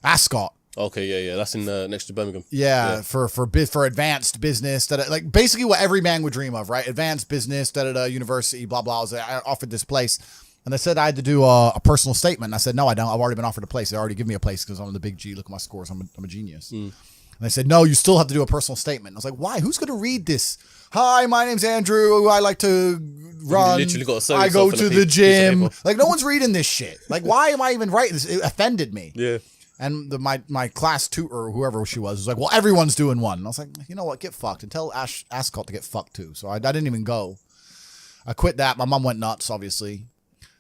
A: Ascot.
B: Okay, yeah. That's in next to Birmingham.
A: Yeah. For advanced business, like basically what every man would dream of, right? Advanced business, university, blah, blah. I offered this place. And they said I had to do a personal statement. And I said, no, I don't. I've already been offered a place. They already give me a place because I'm the big G. Look at my scores. I'm a genius. And they said, no, you still have to do a personal statement. I was like, why? Who's going to read this? Hi, my name's Andrew. I like to run.
B: You literally got to
A: I go to the gym. Like, no one's reading this shit. Like, why am I even writing this? It offended me.
B: Yeah.
A: And my class tutor, or whoever she was like, well, everyone's doing one. And I was like, you know what? Get fucked. And tell Ascot to get fucked too. So I didn't even go. I quit that. My mom went nuts, obviously.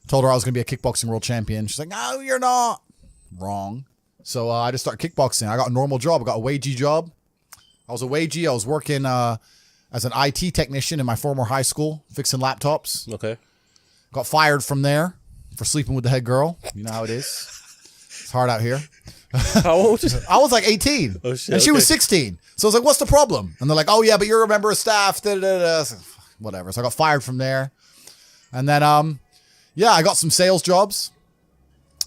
A: Told her I was going to be a kickboxing world champion. She's like, no, you're not. Wrong. So I just started kickboxing. I got a normal job. I got a wagey job. I was a wagey. I was working as an IT technician in my former high school, fixing laptops.
B: Okay.
A: Got fired from there for sleeping with the head girl. You know how it is. It's hard out here.
B: How old?
A: I was like 18.
B: Oh, shit,
A: and she was 16. So I was like, what's the problem? And they're like, oh, yeah, but you're a member of staff. Da, da, da. So, whatever. So I got fired from there. And then, I got some sales jobs.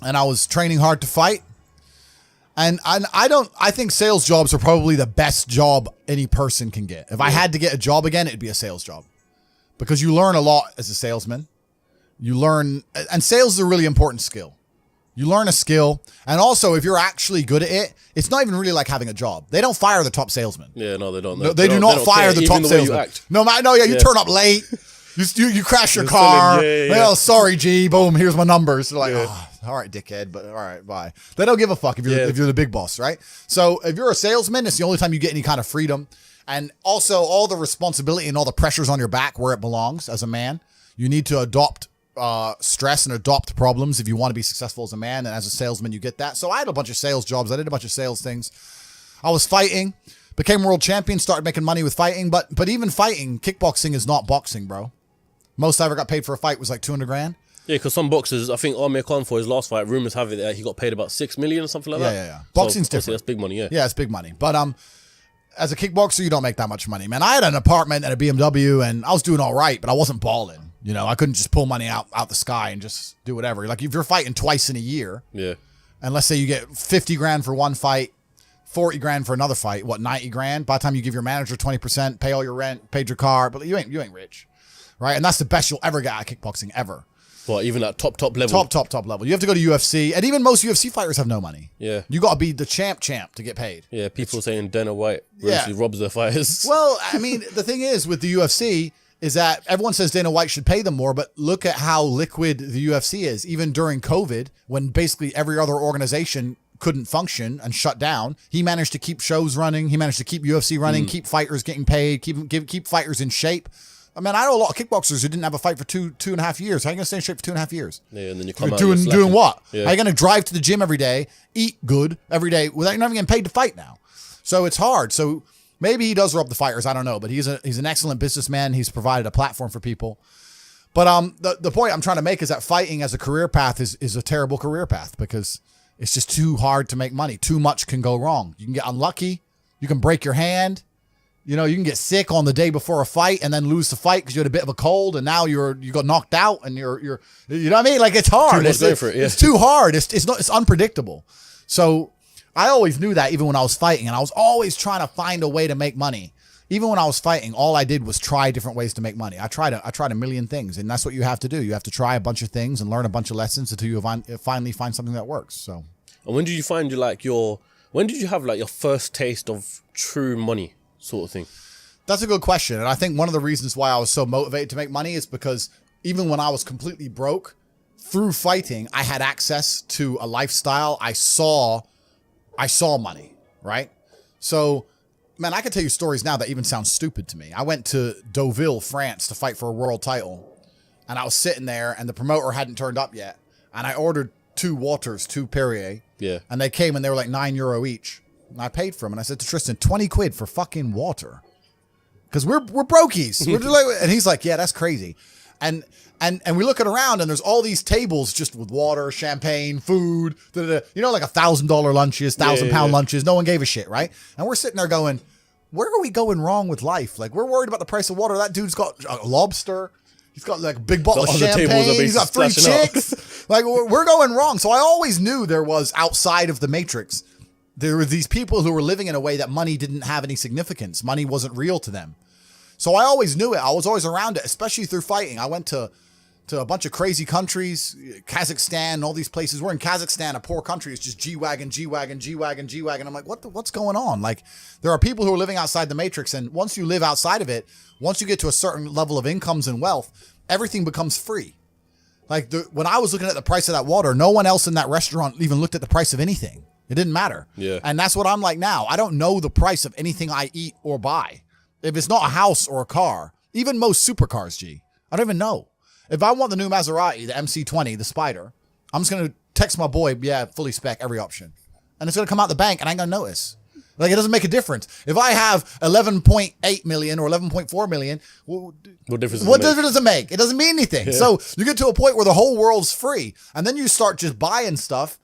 A: And I was training hard to fight. And I think sales jobs are probably the best job any person can get. If I had to get a job again, it'd be a sales job. Because you learn a lot as a salesman. And sales is a really important skill. You learn a skill. And also, if you're actually good at it, it's not even really like having a job. They don't fire the top salesman.
B: Yeah, no, they don't.
A: No, they do not fire the top salesman. You turn up late. You crash your car. Oh, sorry, G. Boom, here's my numbers. They're like, oh, all right, dickhead, but all right, bye. They don't give a fuck if you're the big boss, right? So if you're a salesman, it's the only time you get any kind of freedom. And also all the responsibility and all the pressures on your back where it belongs as a man. You need to adopt stress and adopt problems if you want to be successful as a man. And as a salesman, you get that. So I had a bunch of sales jobs. I did a bunch of sales things. I was fighting, became world champion, started making money with fighting. But even fighting, kickboxing is not boxing, bro. Most I ever got paid for a fight was like 200 grand.
B: Yeah, because some boxers, I think Amir Khan for his last fight, rumors have it that he got paid about 6 million or something like that.
A: Yeah. Boxing's different.
B: That's big money, yeah.
A: Yeah, it's big money. But as a kickboxer, you don't make that much money, man. I had an apartment and a BMW, and I was doing all right, but I wasn't balling. You know, I couldn't just pull money out the sky and just do whatever. Like if you're fighting twice in a year,
B: yeah,
A: and let's say you get 50 grand for one fight, 40 grand for another fight, 90 grand? By the time you give your manager 20%, pay all your rent, paid your car, but you ain't rich, right? And that's the best you'll ever get at kickboxing ever.
B: Well, even at top level.
A: Top level. You have to go to UFC, and even most UFC fighters have no money.
B: Yeah.
A: You got to be the champ to get paid.
B: Yeah, people saying Dana White robs their fighters.
A: Well, I mean, the thing is with the UFC is that everyone says Dana White should pay them more, but look at how liquid the UFC is. Even during COVID, when basically every other organization couldn't function and shut down, he managed to keep shows running. He managed to keep UFC running, keep fighters getting paid, keep fighters in shape. I mean, I know a lot of kickboxers who didn't have a fight for two and a half years. How are you going to stay in shape for 2.5 years?
B: Yeah, and then you come out
A: doing what?
B: Yeah.
A: How are you going to drive to the gym every day, eat good every day without not even getting paid to fight now? So it's hard. So maybe he does rob the fighters. I don't know, but he's an excellent businessman. He's provided a platform for people. But the point I'm trying to make is that fighting as a career path is a terrible career path because it's just too hard to make money. Too much can go wrong. You can get unlucky. You can break your hand. You know, you can get sick on the day before a fight and then lose the fight because you had a bit of a cold and now you got knocked out and you're you know what I mean? Like it's hard. It's too hard. It's unpredictable. So I always knew that even when I was fighting, and I was always trying to find a way to make money. Even when I was fighting, all I did was try different ways to make money. I tried a million things, and that's what you have to do. You have to try a bunch of things and learn a bunch of lessons until you finally find something that works. So,
B: and when did you find when did you have like your first taste of true money? Sort of thing?
A: That's a good question. And I think one of the reasons why I was so motivated to make money is because even when I was completely broke, through fighting, I had access to a lifestyle. I saw money, right? So, man, I can tell you stories now that even sound stupid to me. I went to Deauville, France to fight for a world title. And I was sitting there and the promoter hadn't turned up yet. And I ordered 2 waters, 2 Perrier.
B: Yeah.
A: And they came and they were like €9 each. And I paid for them. And I said to Tristan, 20 quid for fucking water. Because we're brokies. We're just like, and he's like, yeah, that's crazy. And we look around and there's all these tables just with water, champagne, food, you know, like $1,000 lunches, 1,000-pound lunches. No one gave a shit, right? And we're sitting there going, where are we going wrong with life? Like, we're worried about the price of water. That dude's got a lobster. He's got like a big bottle of champagne. He's got 3 chicks. Like, we're going wrong. So I always knew there was outside of the matrix. There were these people who were living in a way that money didn't have any significance. Money wasn't real to them. So I always knew it. I was always around it, especially through fighting. I went to a bunch of crazy countries, Kazakhstan, all these places. We're in Kazakhstan, a poor country. It's just G-Wagon, G-Wagon, G-Wagon, G-Wagon. I'm like, what's going on? Like, there are people who are living outside the matrix. And once you live outside of it, once you get to a certain level of incomes and wealth, everything becomes free. Like when I was looking at the price of that water, no one else in that restaurant even looked at the price of anything. It didn't matter.
B: Yeah.
A: And that's what I'm like now. I don't know the price of anything I eat or buy. If it's not a house or a car, even most supercars, I don't even know. If I want the new Maserati, the MC20, the Spider, I'm just going to text my boy, yeah, fully spec, every option. And it's going to come out the bank and I ain't going to notice. Like, it doesn't make a difference. If I have 11.8 million or 11.4 million, what difference does it make? It doesn't mean anything. Yeah. So you get to a point where the whole world's free. And then you start just buying stuff,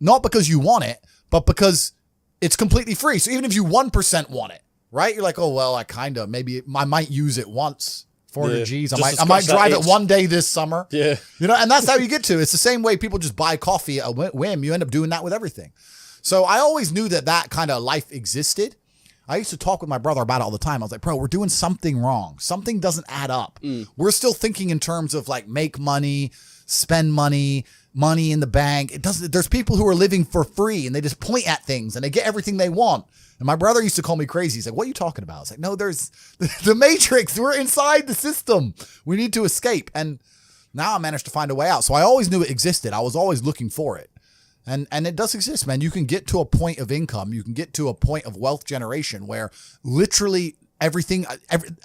A: not because you want it, but because it's completely free. So even if you 1% want it, right? You're like, oh, well, maybe I might use it once. 400 G's. I might drive it one day this summer.
B: Yeah.
A: You know, and that's how you get to. It's the same way people just buy coffee at a whim. You end up doing that with everything. So I always knew that kind of life existed. I used to talk with my brother about it all the time. I was like, bro, we're doing something wrong. Something doesn't add up. We're still thinking in terms of like make money, spend money, money in the bank. It doesn't. There's people who are living for free and they just point at things and they get everything they want. And my brother used to call me crazy. He's like, what are you talking about? I was like, no, there's the matrix. We're inside the system. We need to escape. And now I managed to find a way out. So I always knew it existed. I was always looking for it. And it does exist, man. You can get to a point of income. You can get to a point of wealth generation where literally everything,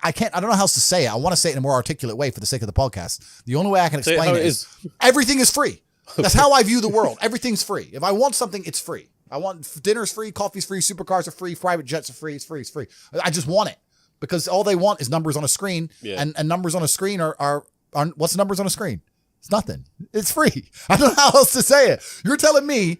A: I don't know how else to say it. I want to say it in a more articulate way for the sake of the podcast. The only way I can explain it is everything is free. That's how I view the world. Everything's free. If I want something, it's free. I want dinner's free, coffee's free, supercars are free, private jets are free. It's free. It's free. I just want it because all they want is numbers on a screen. Yeah. And numbers on a screen are what's the numbers on a screen? It's nothing. It's free. I don't know how else to say it. You're telling me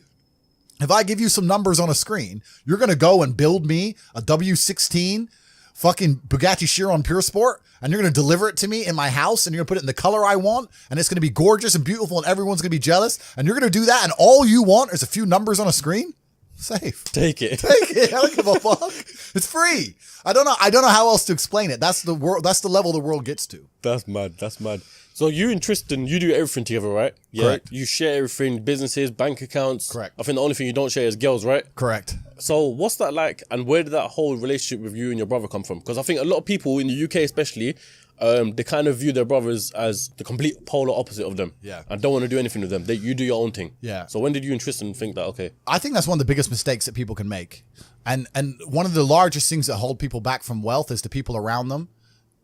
A: if I give you some numbers on a screen, you're going to go and build me a W16 fucking Bugatti Chiron Pure Sport, and you're going to deliver it to me in my house, and you're going to put it in the color I want, and it's going to be gorgeous and beautiful, and everyone's going to be jealous, and you're going to do that, and all you want is a few numbers on a screen? Safe.
B: Take it.
A: Take it. I don't give a fuck. It's free. I don't know how else to explain it. That's the world. That's the level the world gets to.
B: That's mad. That's mad. So you and Tristan, you do everything together, right? Yeah.
A: Correct.
B: You share everything, businesses, bank accounts.
A: Correct.
B: I think the only thing you don't share is girls, right?
A: Correct.
B: So what's that like, and where did that whole relationship with you and your brother come from? Because I think a lot of people in the UK especially, they kind of view their brothers as the complete polar opposite of them.
A: Yeah.
B: And don't want to do anything with them. You do your own thing.
A: Yeah.
B: So when did you and Tristan think that, okay?
A: I think that's one of the biggest mistakes that people can make. And one of the largest things that hold people back from wealth is the people around them.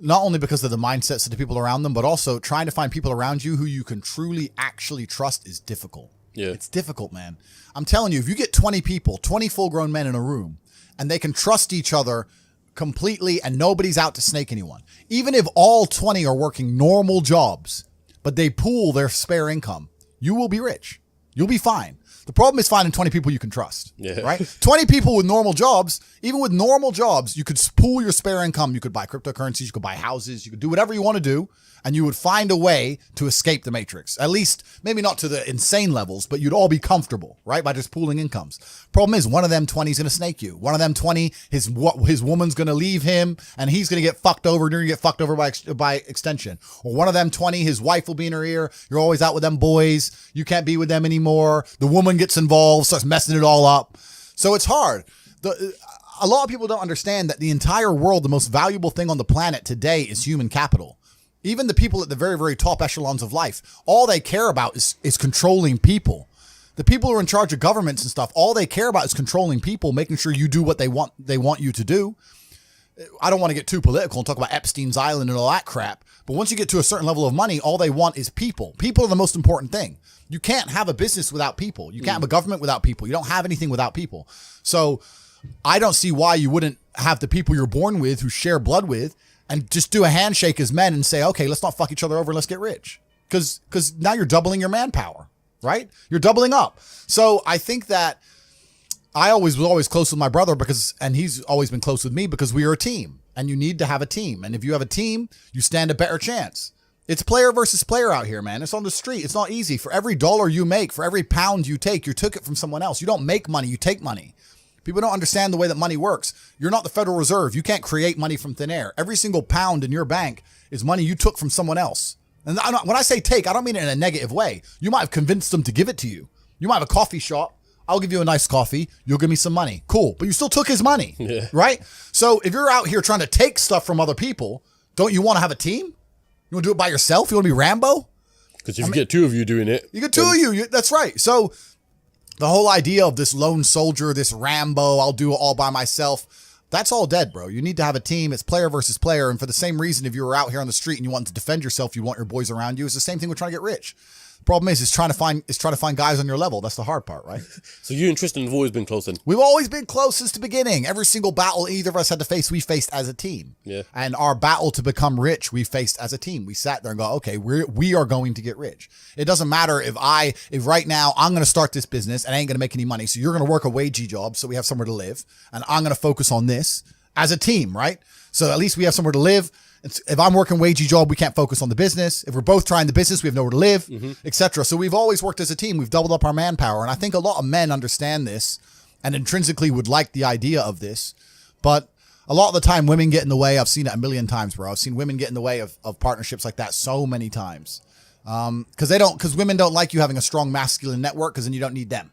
A: Not only because of the mindsets of the people around them, but also trying to find people around you who you can truly actually trust is difficult.
B: Yeah.
A: It's difficult, man. I'm telling you, if you get 20 people, 20 full-grown men in a room, and they can trust each other completely and nobody's out to snake anyone, even if all 20 are working normal jobs, but they pool their spare income, you will be rich. You'll be fine. The problem is finding 20 people you can trust, right? 20 people with normal jobs, even with normal jobs, you could pool your spare income. You could buy cryptocurrencies, you could buy houses, you could do whatever you want to do, and you would find a way to escape the matrix. At least, maybe not to the insane levels, but you'd all be comfortable, right? By just pooling incomes. Problem is, one of them 20 is going to snake you. One of them 20, his woman's going to leave him, and he's going to get fucked over, and you're going to get fucked over by extension. Or one of them 20, his wife will be in her ear. You're always out with them boys. You can't be with them anymore. The woman gets involved, starts messing it all up. So it's hard. A lot of people don't understand that the entire world, the most valuable thing on the planet today is human capital. Even the people at the very, very top echelons of life, all they care about is controlling people. The people who are in charge of governments and stuff, all they care about is controlling people, making sure you do what they want you to do. I don't want to get too political and talk about Epstein's Island and all that crap, but once you get to a certain level of money, all they want is people. People are the most important thing. You can't have a business without people. You can't have a government without people. You don't have anything without people. So I don't see why you wouldn't have the people you're born with, who share blood with, and just do a handshake as men and say, okay, let's not fuck each other over and let's get rich. Because now you're doubling your manpower, right? You're doubling up. So I think that I was always close with my brother and he's always been close with me because we are a team, and you need to have a team. And if you have a team, you stand a better chance. It's player versus player out here, man. It's on the street. It's not easy. For every dollar you make, for every pound you take, you took it from someone else. You don't make money, you take money. People don't understand the way that money works. You're not the Federal Reserve. You can't create money from thin air. Every single pound in your bank is money you took from someone else. And when I say take, I don't mean it in a negative way. You might have convinced them to give it to you. You might have a coffee shop. I'll give you a nice coffee. You'll give me some money. Cool. But you still took his money, right? So if you're out here trying to take stuff from other people, don't you want to have a team? You want to do it by yourself? You want to be Rambo?
B: Because if you get two of you doing it.
A: You get two of you. That's right. So the whole idea of this lone soldier, this Rambo, I'll do it all by myself, that's all dead, bro. You need to have a team. It's player versus player. And for the same reason, if you were out here on the street and you want to defend yourself, you want your boys around you. It's the same thing with trying to get rich. Problem is trying to find guys on your level. That's the hard part, right?
B: So you and Tristan have always been close then?
A: We've always been close since the beginning. Every single battle either of us had to face, we faced as a team.
B: Yeah.
A: And our battle to become rich, we faced as a team. We sat there and go, okay, we are going to get rich. It doesn't matter if right now I'm going to start this business and I ain't going to make any money. So you're going to work a wagey job so we have somewhere to live. And I'm going to focus on this as a team, right? So at least we have somewhere to live. If I'm working wagey job, we can't focus on the business. If we're both trying the business, we have nowhere to live, etc. So we've always worked as a team. We've doubled up our manpower. And I think a lot of men understand this and intrinsically would like the idea of this. But a lot of the time, women get in the way. I've seen it a million times, bro. I've seen women get in the way of partnerships like that so many times. Because women don't like you having a strong masculine network, because then you don't need them.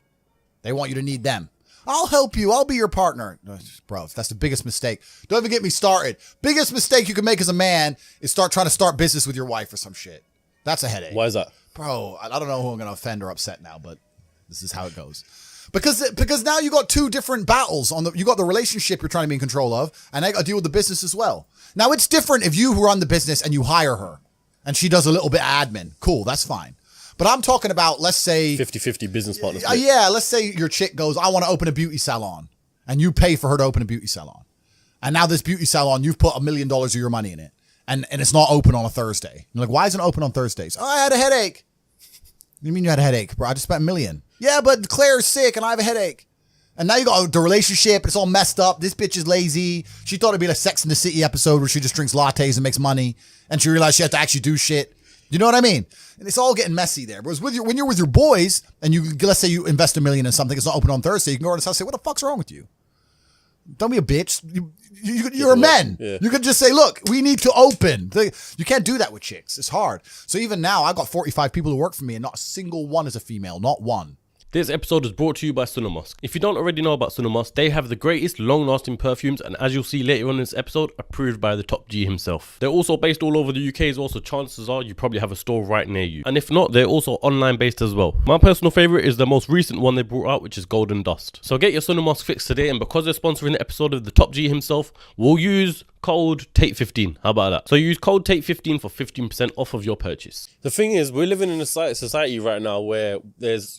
A: They want you to need them. I'll help you. I'll be your partner. Bro, that's the biggest mistake. Don't even get me started. Biggest mistake you can make as a man is trying to start business with your wife or some shit. That's a headache.
B: Why is that?
A: Bro, I don't know who I'm going to offend or upset now, but This is how it goes. Because now you got two different battles you got the relationship you're trying to be in control of, and I got to deal with the business as well. Now it's different if you run the business and you hire her and she does a little bit of admin. Cool, that's fine. But I'm talking about, let's say
B: 50-50 business partners.
A: Yeah, let's say your chick goes, I want to open a beauty salon, and you pay for her to open a beauty salon. And now this beauty salon, you've put $1 million of your money in it, and it's not open on a Thursday. You're like, why isn't it open on Thursdays? Oh, I had a headache. What do you mean you had a headache, bro? I just spent $1 million. Yeah, but Claire's sick and I have a headache. And now you got the relationship. It's all messed up. This bitch is lazy. She thought it'd be a Sex in the City episode where she just drinks lattes and makes money. And she realized she has to actually do shit. You know what I mean? And it's all getting messy there. Whereas when you're with your boys and let's say you invest $1 million in something, it's not open on Thursday. You can go over to the house and say, what the fuck's wrong with you? Don't be a bitch. You're a man. Yeah. You could just say, look, we need to open. You can't do that with chicks. It's hard. So even now, I've got 45 people who work for me and not a single one is a female. Not one.
B: This episode is brought to you by Sunamusk. If you don't already know about Sunamusk, they have the greatest long-lasting perfumes, and as you'll see later on in this episode, approved by the top G himself. They're also based all over the UK as well, so chances are you probably have a store right near you. And if not, they're also online based as well. My personal favourite is the most recent one they brought out, which is Golden Dust. So get your Sunamusk fix today, and because they're sponsoring the episode of the top G himself, we'll use code Tate15. How about that? So use code Tate15 for 15% off of your purchase. The thing is, we're living in a society right now where there's,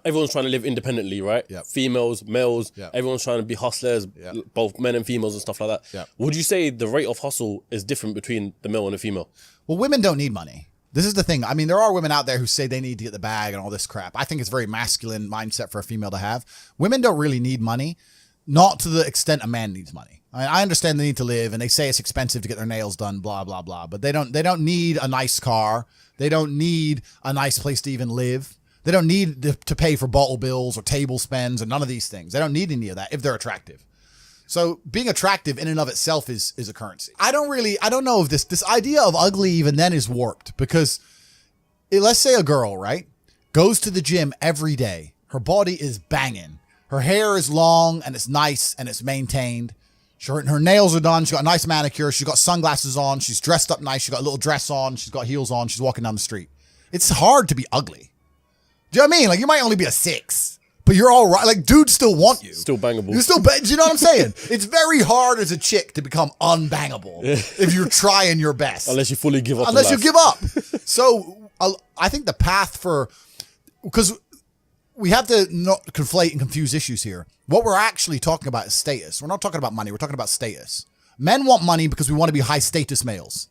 B: everyone's trying to live independently, right?
A: Yep.
B: Females, males,
A: Yep.
B: everyone's trying to be hustlers, both men and females and stuff like that.
A: Yep.
B: Would you say the rate of hustle is different between the male and the female?
A: Well, women don't need money. This is the thing. I mean, there are women out there who say they need to get the bag and all this crap. I think it's a very masculine mindset for a female to have. Women don't really need money, not to the extent a man needs money. I understand they need to live, and they say it's expensive to get their nails done, blah, blah, blah. But they don't need a nice car. They don't need a nice place to even live. They don't need to pay for bottle bills or table spends or none of these things. They don't need any of that if they're attractive. So being attractive in and of itself is a currency. I don't know if this idea of ugly even then is warped, because let's say a girl, right, goes to the gym every day. Her body is banging. Her hair is long and it's nice and it's maintained. Her nails are done. She's got a nice manicure. She's got sunglasses on. She's dressed up nice. She's got a little dress on. She's got heels on. She's walking down the street. It's hard to be ugly. Do you know what I mean? Like, you might only be a 6, but you're all right. Like, dudes still want you.
B: Still bangable.
A: You're still, do you know what I'm saying? It's very hard as a chick to become unbangable if you're trying your best.
B: Unless you fully give up.
A: Unless you give up. So I think the path because we have to not conflate and confuse issues here. What we're actually talking about is status. We're not talking about money. We're talking about status. Men want money because we want to be high status males.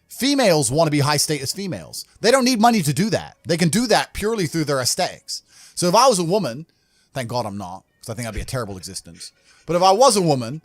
A: Females want to be high status females. They don't need money to do that. They can do that purely through their aesthetics. So if I was a woman, thank God I'm not, because I think that'd be a terrible existence. But if I was a woman,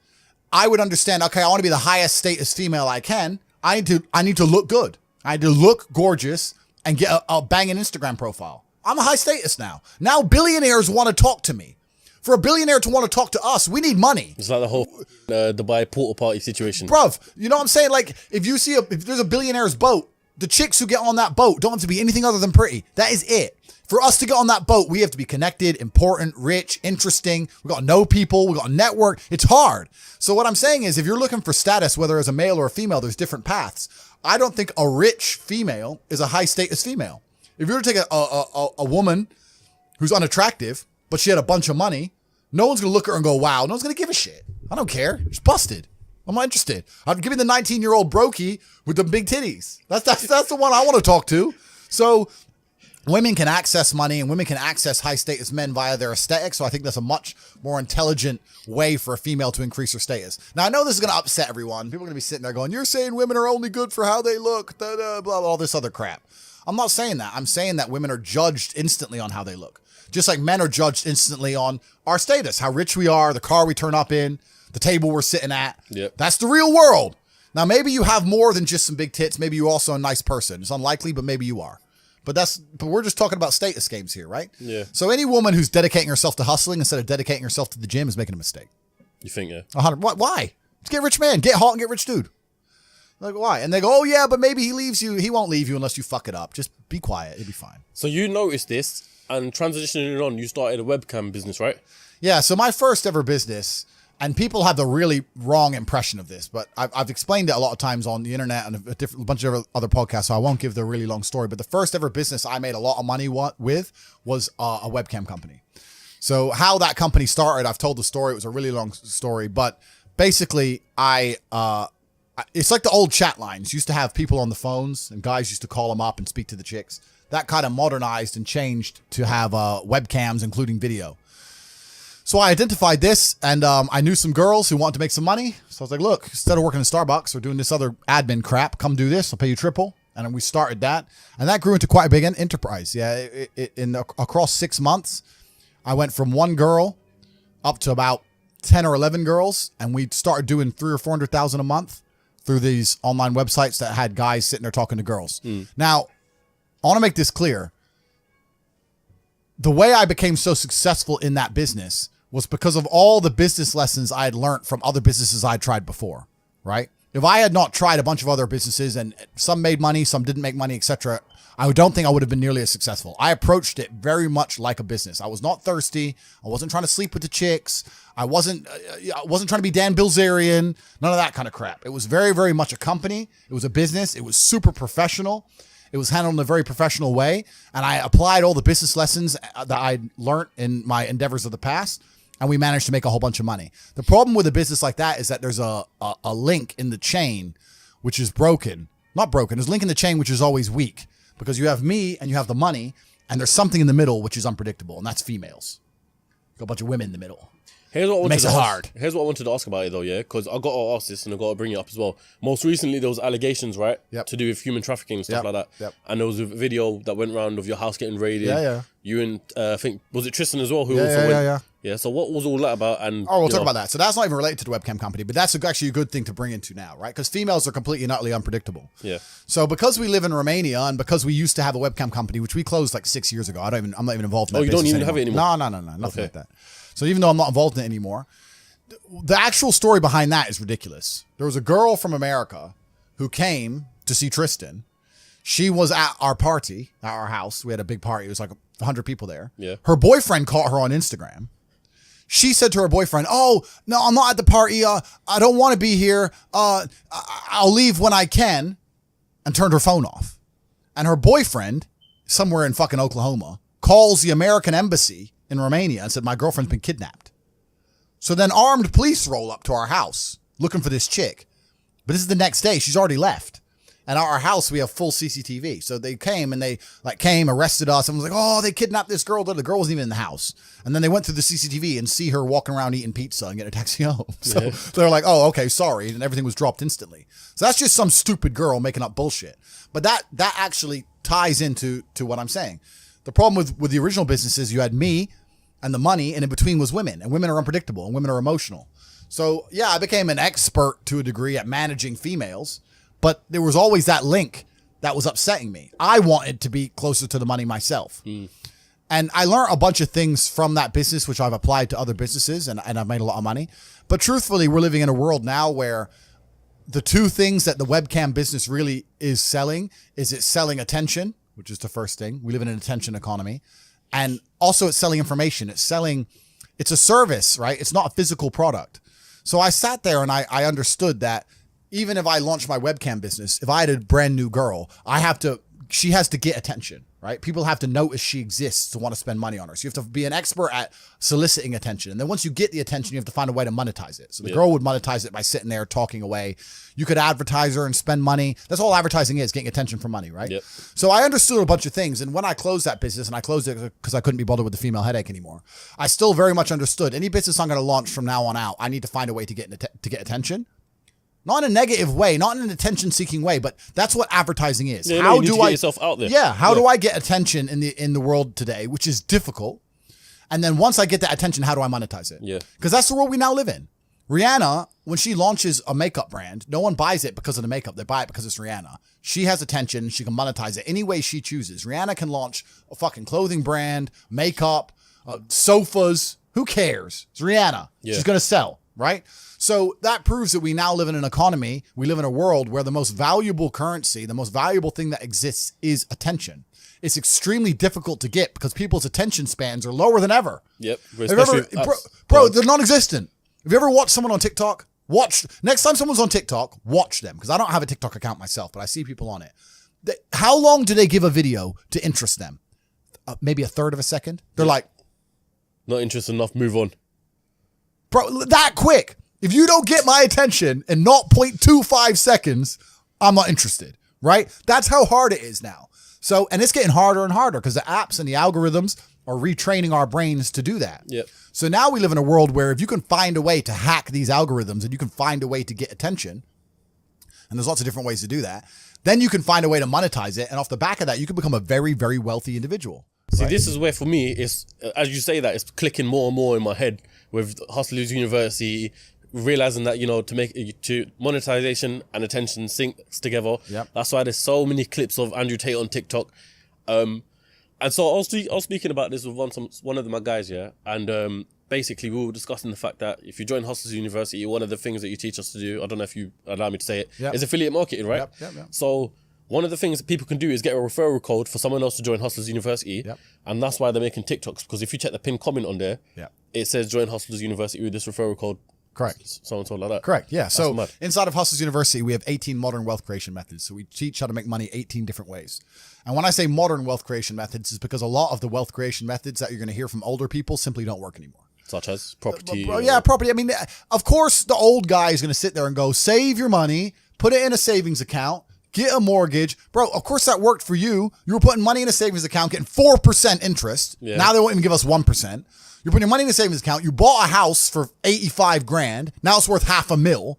A: I would understand, okay, I want to be the highest status female I can. I need to look good. I need to look gorgeous and get a banging Instagram profile. I'm a high status now. Now billionaires want to talk to me. For a billionaire to want to talk to us, we need money.
B: It's like the whole Dubai porta party situation.
A: Bruv, you know what I'm saying? Like, if there's a billionaire's boat, the chicks who get on that boat don't have to be anything other than pretty. That is it. For us to get on that boat, we have to be connected, important, rich, interesting. We got to know people. We got to network. It's hard. So what I'm saying is, if you're looking for status, whether as a male or a female, there's different paths. I don't think a rich female is a high status female. If you were to take a woman who's unattractive, but she had a bunch of money, no one's going to look at her and go, wow. No one's going to give a shit. I don't care. She's busted. I'm not interested. I'd give me the 19-year-old brokey with the big titties. That's the one I want to talk to. So women can access money and women can access high status men via their aesthetics. So I think that's a much more intelligent way for a female to increase her status. Now, I know this is going to upset everyone. People are going to be sitting there going, you're saying women are only good for how they look, blah, blah, all this other crap. I'm not saying that. I'm saying that women are judged instantly on how they look. Just like men are judged instantly on our status, how rich we are, the car we turn up in, the table we're sitting at.
B: Yep.
A: That's the real world. Now, maybe you have more than just some big tits. Maybe you're also a nice person. It's unlikely, but maybe you are. But we're just talking about status games here, right?
B: Yeah.
A: So any woman who's dedicating herself to hustling instead of dedicating herself to the gym is making a mistake.
B: You think, yeah?
A: 100. Why? Just get rich man. Get hot and get rich dude. Like, why? And they go, oh, yeah, but maybe he leaves you. He won't leave you unless you fuck it up. Just be quiet. It'll be fine.
B: So you noticed this, and transitioning it on, you started a webcam business, right?
A: Yeah. So my first ever business, And people have the really wrong impression of this, but I've explained it a lot of times on the internet and a bunch of other podcasts, so I won't give the really long story. But the first ever business I made a lot of money with was a webcam company. So how that company started, I've told the story. It was a really long story, but basically it's like the old chat lines. Used to have people on the phones, and guys used to call them up and speak to the chicks. That kind of modernized and changed to have webcams, including video. So I identified this, and I knew some girls who wanted to make some money. So I was like, look, instead of working in Starbucks or doing this other admin crap, come do this. I'll pay you triple. And then we started that. And that grew into quite a big enterprise. Yeah, across 6 months, I went from one girl up to about 10 or 11 girls. And we started doing 300,000 or 400,000 a month through these online websites that had guys sitting there talking to girls. Now, I want to make this clear. The way I became so successful in that business was because of all the business lessons I had learned from other businesses I'd tried before, right? If I had not tried a bunch of other businesses and some made money, some didn't make money, etc., I don't think I would have been nearly as successful. I approached it very much like a business. I was not thirsty. I wasn't trying to sleep with the chicks. I wasn't trying to be Dan Bilzerian, none of that kind of crap. It was very, very much a company. It was a business. It was super professional. It was handled in a very professional way. And I applied all the business lessons that I'd learned in my endeavors of the past. And we managed to make a whole bunch of money. The problem with a business like that is that there's a link in the chain, which is broken. Not broken. There's a link in the chain, which is always weak. Because you have me and you have the money. And there's something in the middle, which is unpredictable. And that's females. Got a bunch of women in the middle.
B: Here's what I wanted
A: makes
B: to
A: it
B: ask.
A: hard.
B: Here's what I wanted to ask about it though, yeah, because I got to ask this and I got to bring it up as well. Most recently, there was allegations, right, to do with human trafficking and stuff like that.
A: Yep.
B: And there was a video that went around of your house getting raided.
A: Yeah.
B: You and I think was it Tristan as well who
A: Yeah.
B: went. Yeah. So what was all that about? And
A: we'll talk about that. So that's not even related to the webcam company, but that's actually a good thing to bring into now, right? Because females are completely and utterly unpredictable.
B: Yeah.
A: So because we live in Romania and because we used to have a webcam company, which we closed like 6 years ago, I'm not even involved in that.
B: Oh, you don't even
A: anymore.
B: have it anymore?
A: No, nothing like that. So even though I'm not involved in it anymore, the actual story behind that is ridiculous. There was a girl from America who came to see Tristan. She was at our party, at our house. We had a big party. It was like 100 people there.
B: Yeah.
A: Her boyfriend caught her on Instagram. She said to her boyfriend, "Oh, no, I'm not at the party. I don't want to be here. I'll leave when I can," and turned her phone off. And her boyfriend, somewhere in fucking Oklahoma, calls the American embassy in Romania and said, "My girlfriend's been kidnapped." So then armed police roll up to our house looking for this chick. But this is the next day. She's already left. And at our house, we have full CCTV. So they came and they arrested us and was like, "Oh, they kidnapped this girl." The girl wasn't even in the house. And then they went through the CCTV and see her walking around eating pizza and getting a taxi home. So they're like, "Oh, okay, sorry." And everything was dropped instantly. So that's just some stupid girl making up bullshit. But that actually ties into what I'm saying. The problem with the original business is you had me and the money, and in between was women. And women are unpredictable, and women are emotional. So, yeah, I became an expert to a degree at managing females, but there was always that link that was upsetting me. I wanted to be closer to the money myself. And I learned a bunch of things from that business, which I've applied to other businesses, and I've made a lot of money. But truthfully, we're living in a world now where the two things that the webcam business really is selling is it's selling attention, which is the first thing. We live in an attention economy. And also it's selling information. It's a service, right? It's not a physical product. So I sat there and I understood that even if I launched my webcam business, if I had a brand new girl, she has to get attention, right? People have to notice she exists to want to spend money on her. So you have to be an expert at soliciting attention. And then once you get the attention, you have to find a way to monetize it. So the girl would monetize it by sitting there talking away. You could advertise her and spend money. That's all advertising is, getting attention for money, right?
B: Yep.
A: So I understood a bunch of things. And when I closed that business, and I closed it because I couldn't be bothered with the female headache anymore, I still very much understood any business I'm going to launch from now on out, I need to find a way to get attention. Not in a negative way, not in an attention-seeking way, but that's what adadvertising is.
B: Yeah, how do you get yourself out there?
A: Yeah, how do I get attention in the world today, which is difficult? And then once I get that attention, how do I monetize it?
B: Yeah.
A: Because that's the world we now live in. Rihanna, when she launches a makeup brand, no one buys it because of the makeup. They buy it because it's Rihanna. She has attention. She can monetize it any way she chooses. Rihanna can launch a fucking clothing brand, makeup, sofas. Who cares? It's Rihanna. Yeah. She's going to sell, right? So that proves that we now live in an economy, we live in a world where the most valuable currency, the most valuable thing that exists is attention. It's extremely difficult to get because people's attention spans are lower than ever.
B: Yep.
A: Bro, they're non-existent. Have you ever watched someone on TikTok? Next time someone's on TikTok, watch them. Because I don't have a TikTok account myself, but I see people on it. How long do they give a video to interest them? Maybe a third of a second. They're like,
B: not interested enough, move on.
A: Bro, that quick. If you don't get my attention in 0.25 seconds, I'm not interested, right? That's how hard it is now. So, and it's getting harder and harder because the apps and the algorithms are retraining our brains to do that.
B: Yep.
A: So now we live in a world where if you can find a way to hack these algorithms and you can find a way to get attention, and there's lots of different ways to do that, then you can find a way to monetize it. And off the back of that, you can become a very, very wealthy individual.
B: See, this is where for me, it's, as you say that, it's clicking more and more in my head with Hustlers University, realizing that, to monetization and attention syncs together.
A: Yep.
B: That's why there's so many clips of Andrew Tate on TikTok. And so I was speaking about this with one of my guys, yeah, and basically we were discussing the fact that if you join Hustlers University, one of the things that you teach us to do, I don't know if you allow me to say it, is affiliate marketing, right?
A: Yep.
B: So one of the things that people can do is get a referral code for someone else to join Hustlers University, and that's why they're making TikToks, because if you check the pinned comment on there, it says join Hustlers University with this referral code.
A: Correct.
B: So and so like that.
A: Correct. Yeah.
B: That's
A: So
B: mad.
A: inside of Hustlers University, we have 18 modern wealth creation methods. So we teach how to make money 18 different ways. And when I say modern wealth creation methods, it's because a lot of the wealth creation methods that you're going to hear from older people simply don't work anymore.
B: Such as property.
A: Property. I mean, of course, the old guy is going to sit there and go, save your money, put it in a savings account, get a mortgage. Bro, of course that worked for you. You were putting money in a savings account, getting 4% interest.
B: Yeah.
A: Now they won't even give us 1%. You're putting your money in a savings account. You bought a house for 85 grand. Now it's worth $500,000.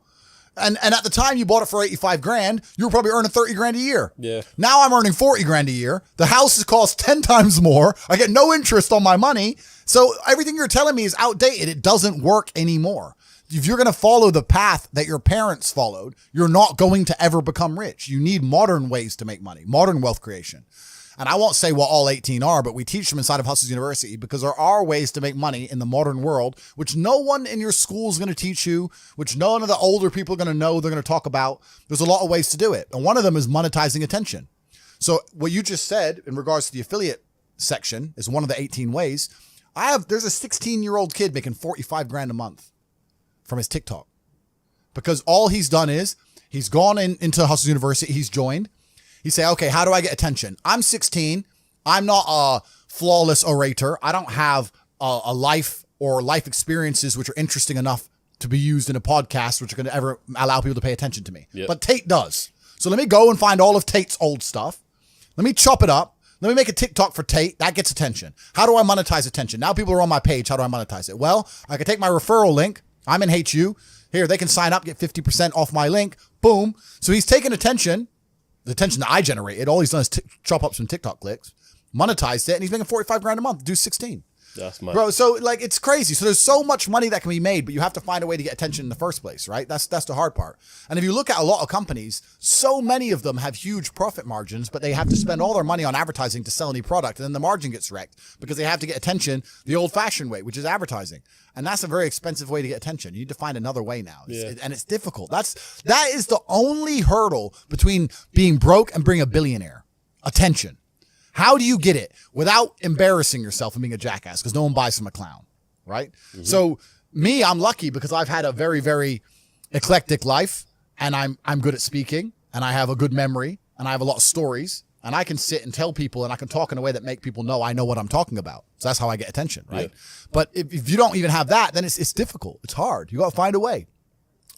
A: And at the time you bought it for 85 grand, you were probably earning 30 grand a year.
B: Yeah.
A: Now I'm earning 40 grand a year. The house has cost 10 times more. I get no interest on my money. So everything you're telling me is outdated. It doesn't work anymore. If you're going to follow the path that your parents followed, you're not going to ever become rich. You need modern ways to make money, modern wealth creation. And I won't say what all 18 are, but we teach them inside of Hustlers University because there are ways to make money in the modern world, which no one in your school is going to teach you, which none of the older people are going to know, they're going to talk about. There's a lot of ways to do it. And one of them is monetizing attention. So what you just said in regards to the affiliate section is one of the 18 ways. There's a 16-year-old kid making 45 grand a month from his TikTok because all he's done is he's gone into Hustlers University. He's joined. He say, okay, how do I get attention? I'm 16. I'm not a flawless orator. I don't have a life or life experiences which are interesting enough to be used in a podcast, which are going to ever allow people to pay attention to me.
B: Yep.
A: But Tate does. So let me go and find all of Tate's old stuff. Let me chop it up. Let me make a TikTok for Tate. That gets attention. How do I monetize attention? Now people are on my page. How do I monetize it? Well, I can take my referral link. I'm in HU. Here, they can sign up, get 50% off my link. Boom. So he's taking attention. The attention that I generated, all he's done is chop up some TikTok clicks, monetized it, and he's making 45 grand a month. Do 16.
B: That's mad.
A: Bro, so like it's crazy. So there's so much money that can be made, but you have to find a way to get attention in the first place, right? That's the hard part. And if you look at a lot of companies, so many of them have huge profit margins, but they have to spend all their money on advertising to sell any product, and then the margin gets wrecked because they have to get attention the old-fashioned way, which is advertising. And that's a very expensive way to get attention. You need to find another way now. And it's difficult. That is the only hurdle between being broke and being a billionaire. Attention. How do you get it without embarrassing yourself and being a jackass? Because no one buys from a clown, right? Mm-hmm. So me, I'm lucky because I've had a very, very eclectic life, and I'm good at speaking, and I have a good memory, and I have a lot of stories, and I can sit and tell people, and I can talk in a way that make people know I know what I'm talking about. So that's how I get attention, right? Yeah. But if you don't even have that, then it's difficult. It's hard. You got to find a way.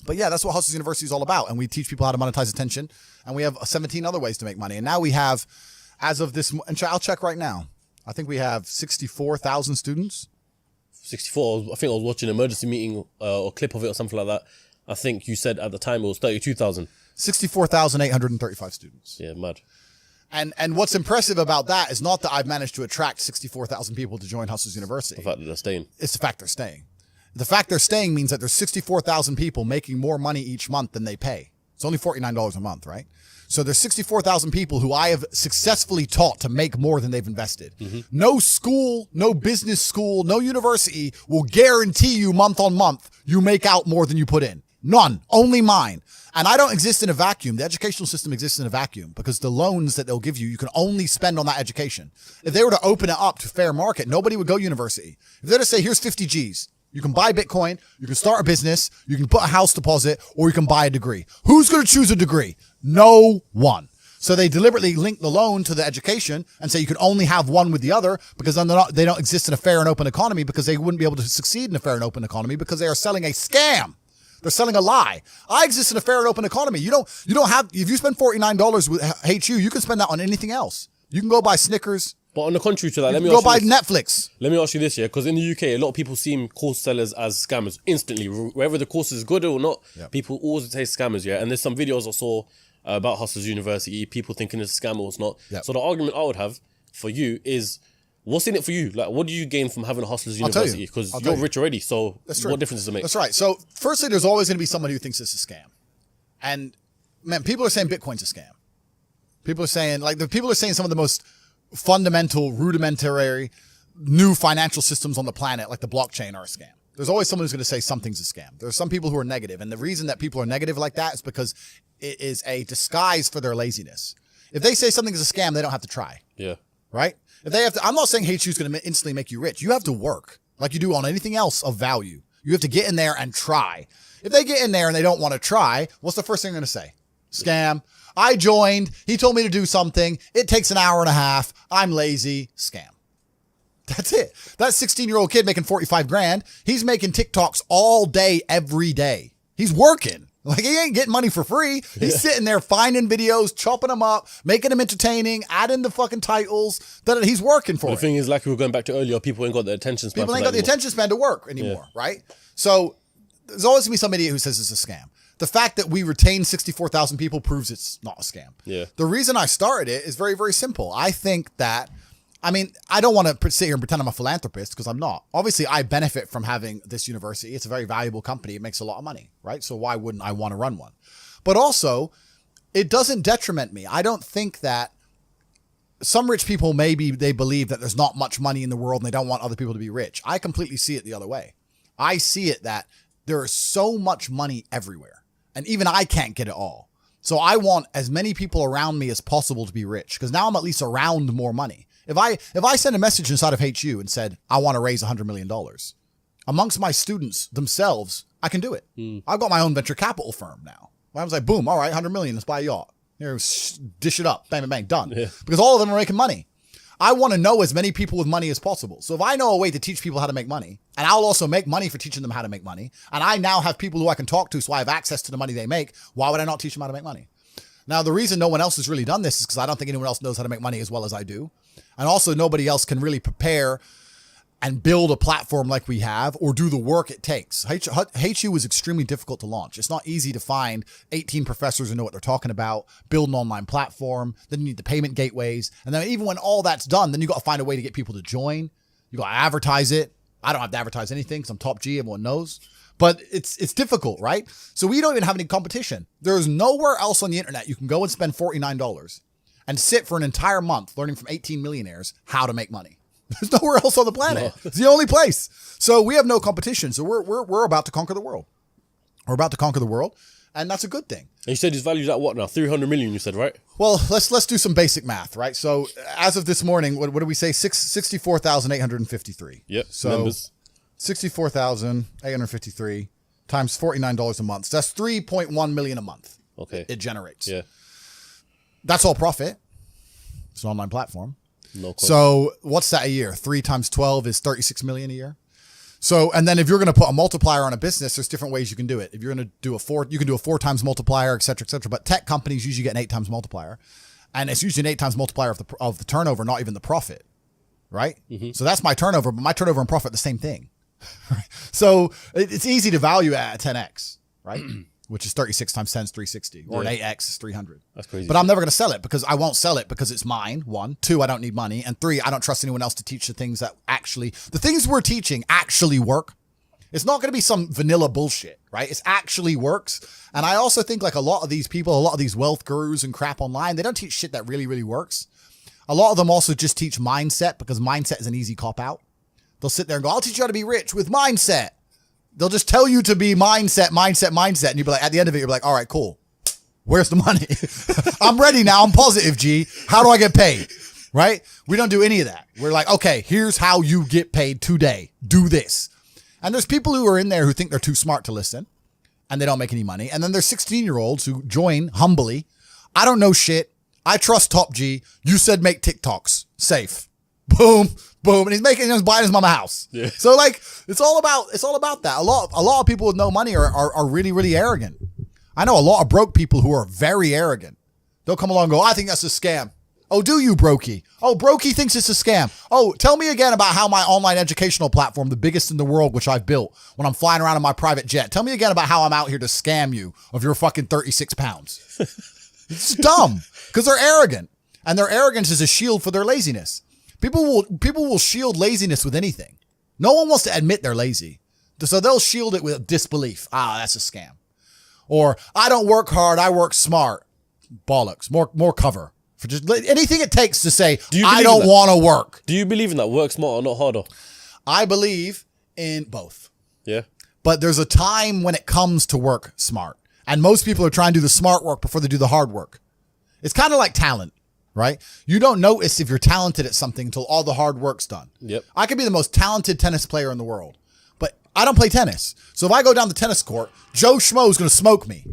A: But yeah, that's what Hustlers University is all about. And we teach people how to monetize attention, and we have 17 other ways to make money. And now we have, as of this, and I'll check right now, I think we have 64,000 students.
B: 64. I think I was watching an emergency meeting or clip of it or something like that. I think you said at the time it was 32,000.
A: 64,835 students.
B: Yeah, mad.
A: And what's impressive about that is not that I've managed to attract 64,000 people to join Hustlers University.
B: The fact that they're staying.
A: It's the fact they're staying. The fact they're staying means that there's 64,000 people making more money each month than they pay. It's only $49 a month, right? So there's 64,000 people who I have successfully taught to make more than they've invested. Mm-hmm. No school, no business school, no university will guarantee you month on month you make out more than you put in. None. Only mine. And I don't exist in a vacuum. The educational system exists in a vacuum because the loans that they'll give you, you can only spend on that education. If they were to open it up to fair market, nobody would go university. If they were to say, here's 50 G's, You can buy Bitcoin, you can start a business, you can put a house deposit, or you can buy a degree. Who's going to choose a degree? No one. So they deliberately link the loan to the education and say you can only have one with the other because then they don't exist in a fair and open economy because they wouldn't be able to succeed in a fair and open economy because they are selling a scam. They're selling a lie. I exist in a fair and open economy. You don't have, if you spend $49 with HU, you can spend that on anything else. You can go buy Snickers.
B: But on the contrary to that,
A: go buy Netflix.
B: Let me ask you this, yeah, because in the UK, a lot of people see course sellers as scammers instantly. Whether the course is good or not, people always say scammers, yeah. And there's some videos I saw about Hustlers University, people thinking it's a scam or it's not. Yep. So the argument I would have for you is, what's in it for you? Like, what do you gain from having a Hustlers University? Because you're rich already, so what difference does it make?
A: That's right. So firstly, there's always going to be somebody who thinks it's a scam. And man, people are saying Bitcoin's a scam. People are saying some of the most fundamental, rudimentary, new financial systems on the planet, like the blockchain, are a scam. There's always someone who's going to say something's a scam. There's some people who are negative, and the reason that people are negative like that is because it is a disguise for their laziness. If they say something is a scam, they don't have to try.
B: Yeah.
A: Right? If they have to, I'm not saying HU is going to instantly make you rich. You have to work like you do on anything else of value. You have to get in there and try. If they get in there and they don't want to try, what's the first thing they're going to say? Scam. I joined. He told me to do something. It takes an hour and a half. I'm lazy. Scam. That's it. That 16-year-old kid making 45 grand, he's making TikToks all day, every day. He's working. Like, he ain't getting money for free. He's sitting there finding videos, chopping them up, making them entertaining, adding the fucking titles. That he's working for.
B: The thing is, like we were going back to earlier, people ain't got the attention span.
A: People ain't got the attention span to work anymore, right? So there's always gonna be some idiot who says it's a scam. The fact that we retained 64,000 people proves it's not a scam.
B: Yeah.
A: The reason I started it is very, very simple. I think that, I mean, I don't want to sit here and pretend I'm a philanthropist because I'm not. Obviously, I benefit from having this university. It's a very valuable company. It makes a lot of money, right? So why wouldn't I want to run one? But also, it doesn't detriment me. I don't think that some rich people, maybe they believe that there's not much money in the world and they don't want other people to be rich. I completely see it the other way. I see it that there is so much money everywhere. And even I can't get it all. So I want as many people around me as possible to be rich because now I'm at least around more money. If I send a message inside of HU and said, I want to raise $100 million, amongst my students themselves, I can do it. I've got my own venture capital firm now. I was like, boom, all right, 100 million, let's buy a yacht. Here, dish it up, bang, bang, bang, done. Yeah. Because all of them are making money. I want to know as many people with money as possible. So if I know a way to teach people how to make money, and I'll also make money for teaching them how to make money, and I now have people who I can talk to so I have access to the money they make, why would I not teach them how to make money? Now, the reason no one else has really done this is because I don't think anyone else knows how to make money as well as I do. And also nobody else can really prepare and build a platform like we have or do the work it takes. HU is extremely difficult to launch. It's not easy to find 18 professors who know what they're talking about, build an online platform, then you need the payment gateways. And then even when all that's done, then you got to find a way to get people to join. You got to advertise it. I don't have to advertise anything because I'm top G, everyone knows. But it's difficult, right? So we don't even have any competition. There's nowhere else on the internet you can go and spend $49 and sit for an entire month learning from 18 millionaires how to make money. There's nowhere else on the planet. No. It's the only place. So we have no competition. So we're about to conquer the world. We're about to conquer the world, and that's a good thing.
B: And you said his value's at what now? 300 million, you said, right?
A: Well, let's do some basic math, right? So as of this morning, what do we say? 64,853.
B: Yep.
A: So
B: numbers.
A: 64,853 times $49 a month. So that's 3.1 million a month.
B: Okay.
A: It generates.
B: Yeah.
A: That's all profit. It's an online platform.
B: No question.
A: So what's that a year? 3 times 12 is 36 million a year. So, and then if you're going to put a multiplier on a business, there's different ways you can do it. If you're going to do you can do a 4 times multiplier, et cetera, et cetera. But tech companies usually get an 8 times multiplier, and it's usually an 8 times multiplier of the turnover, not even the profit, right? Mm-hmm. So that's my turnover, but my turnover and profit the same thing. So it's easy to value at a 10x, right? Which is 36 times 10 is 360, or an 8x is 300.
B: That's crazy.
A: But I'm never going to sell it because I won't sell it because it's mine. 1, 2, I don't need money. And 3, I don't trust anyone else to teach the things that the things we're teaching actually work. It's not going to be some vanilla bullshit, right? It actually works. And I also think like a lot of these people, a lot of these wealth gurus and crap online, they don't teach shit that really, really works. A lot of them also just teach mindset because mindset is an easy cop out. They'll sit there and go, I'll teach you how to be rich with mindset. They'll just tell you to be mindset. And you'll be like, at the end of it, you'll be like, all right, cool. Where's the money? I'm ready now. I'm positive, G. How do I get paid? Right? We don't do any of that. We're like, okay, here's how you get paid today. Do this. And there's people who are in there who think they're too smart to listen and they don't make any money. And then there's 16-year-olds who join humbly. I don't know shit. I trust Top G. You said make TikToks. Safe. Boom, boom. And he's buying his mama house.
B: Yeah.
A: So like, it's all about that. A lot of people with no money are really, really arrogant. I know a lot of broke people who are very arrogant. They'll come along and go, I think that's a scam. Oh, do you, Brokey? Oh, Brokey thinks it's a scam. Oh, tell me again about how my online educational platform, the biggest in the world, which I've built when I'm flying around in my private jet. Tell me again about how I'm out here to scam you of your fucking 36 pounds. It's dumb because they're arrogant, and their arrogance is a shield for their laziness. People will shield laziness with anything. No one wants to admit they're lazy. So they'll shield it with disbelief. Ah, that's a scam. Or I don't work hard, I work smart. Bollocks. More cover. For just anything it takes to say, I don't want to work.
B: Do you believe in that? Work smarter, not harder?
A: I believe in both.
B: Yeah.
A: But there's a time when it comes to work smart. And most people are trying to do the smart work before they do the hard work. It's kind of like talent, right? You don't notice if you're talented at something until all the hard work's done.
B: Yep.
A: I could be the most talented tennis player in the world, but I don't play tennis. So if I go down the tennis court, Joe Schmo is going to smoke me.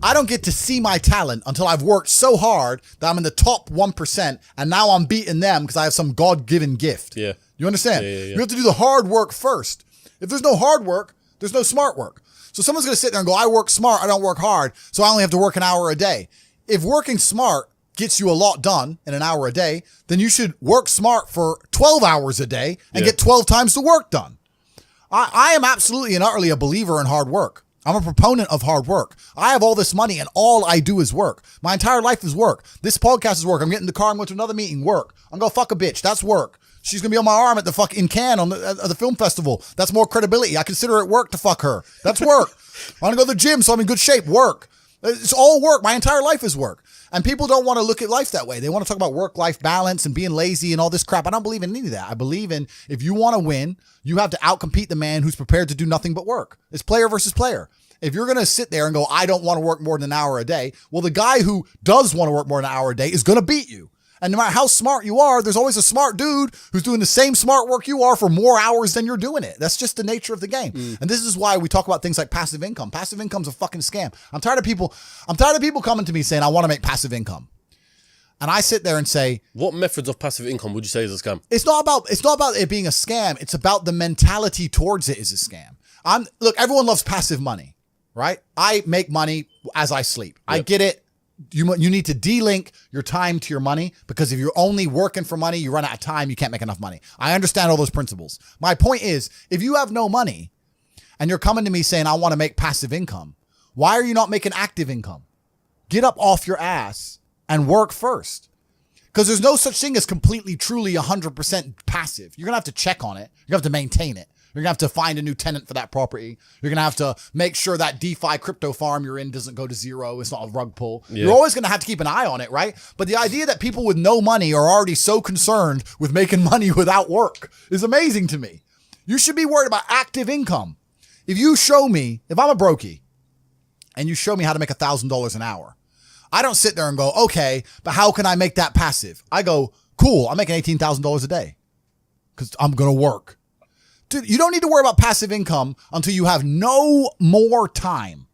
A: I don't get to see my talent until I've worked so hard that I'm in the top 1%, and now I'm beating them because I have some God-given gift.
B: Yeah.
A: You understand?
B: Yeah.
A: You have to do the hard work first. If there's no hard work, there's no smart work. So someone's going to sit there and go, I work smart, I don't work hard, so I only have to work an hour a day. If working smart gets you a lot done in an hour a day, then you should work smart for 12 hours a day and get 12 times the work done. I am absolutely and utterly a believer in hard work. I'm a proponent of hard work. I have all this money and all I do is work. My entire life is work. This podcast is work. I'm getting in the car and going to another meeting. Work. I'm going to fuck a bitch. That's work. She's going to be on my arm at the fucking Cannes at the film festival. That's more credibility. I consider it work to fuck her. That's work. I want to go to the gym so I'm in good shape. Work. It's all work. My entire life is work. And people don't want to look at life that way. They want to talk about work-life balance and being lazy and all this crap. I don't believe in any of that. I believe in if you want to win, you have to outcompete the man who's prepared to do nothing but work. It's player versus player. If you're going to sit there and go, I don't want to work more than an hour a day, well, the guy who does want to work more than an hour a day is going to beat you. And no matter how smart you are, there's always a smart dude who's doing the same smart work you are for more hours than you're doing it. That's just the nature of the game. And this is why we talk about things like passive income. Passive income's a fucking scam. I'm tired of people coming to me saying, I want to make passive income. And I sit there and say,
B: what methods of passive income would you say is a scam?
A: It's not about it being a scam. It's about the mentality towards it is a scam. Look, everyone loves passive money, right? I make money as I sleep. Yep. I get it. You need to de-link your time to your money, because if you're only working for money, you run out of time, you can't make enough money. I understand all those principles. My point is, if you have no money and you're coming to me saying, I want to make passive income, why are you not making active income? Get up off your ass and work first. Because there's no such thing as completely, truly 100% passive. You're going to have to check on it. You're going to have to maintain it. You're going to have to find a new tenant for that property. You're going to have to make sure that DeFi crypto farm you're in doesn't go to zero. It's not a rug pull. Yeah. You're always going to have to keep an eye on it, right? But the idea that people with no money are already so concerned with making money without work is amazing to me. You should be worried about active income. If you show me, if I'm a brokey and you show me how to make $1,000 an hour, I don't sit there and go, okay, but how can I make that passive? I go, cool, I'm making $18,000 a day because I'm going to work. Dude, you don't need to worry about passive income until you have no more time.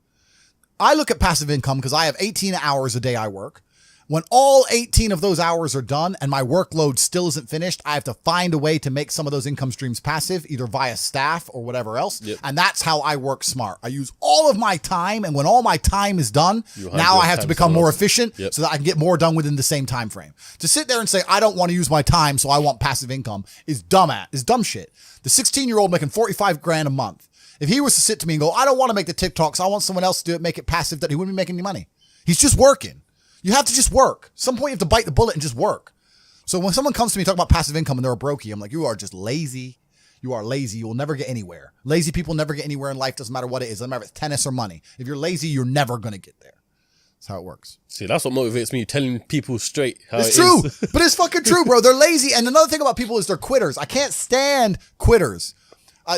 A: I look at passive income because I have 18 hours a day I work. When all 18 of those hours are done and my workload still isn't finished, I have to find a way to make some of those income streams passive, either via staff or whatever else. Yep. And that's how I work smart. I use all of my time, and when all my time is done, now I have to become more efficient so that I can get more done within the same time frame. To sit there and say, I don't want to use my time, so I want passive income is dumb shit. The 16-year-old making 45 grand a month, if he was to sit to me and go, I don't want to make the TikToks, I want someone else to do it, make it passive, that he wouldn't be making any money. He's just working. You have to just work. Some point you have to bite the bullet and just work. So when someone comes to me talking about passive income and they're a brokey, I'm like, you are just lazy. You are lazy. You will never get anywhere. Lazy people never get anywhere in life. Doesn't matter what it is. Doesn't matter if it's tennis or money. If you're lazy, you're never going to get there. That's how it works.
B: See, that's what motivates me, telling people straight how
A: it's
B: it
A: true.
B: is.
A: But it's fucking true, bro. They're lazy. And another thing about people is they're quitters. I can't stand quitters.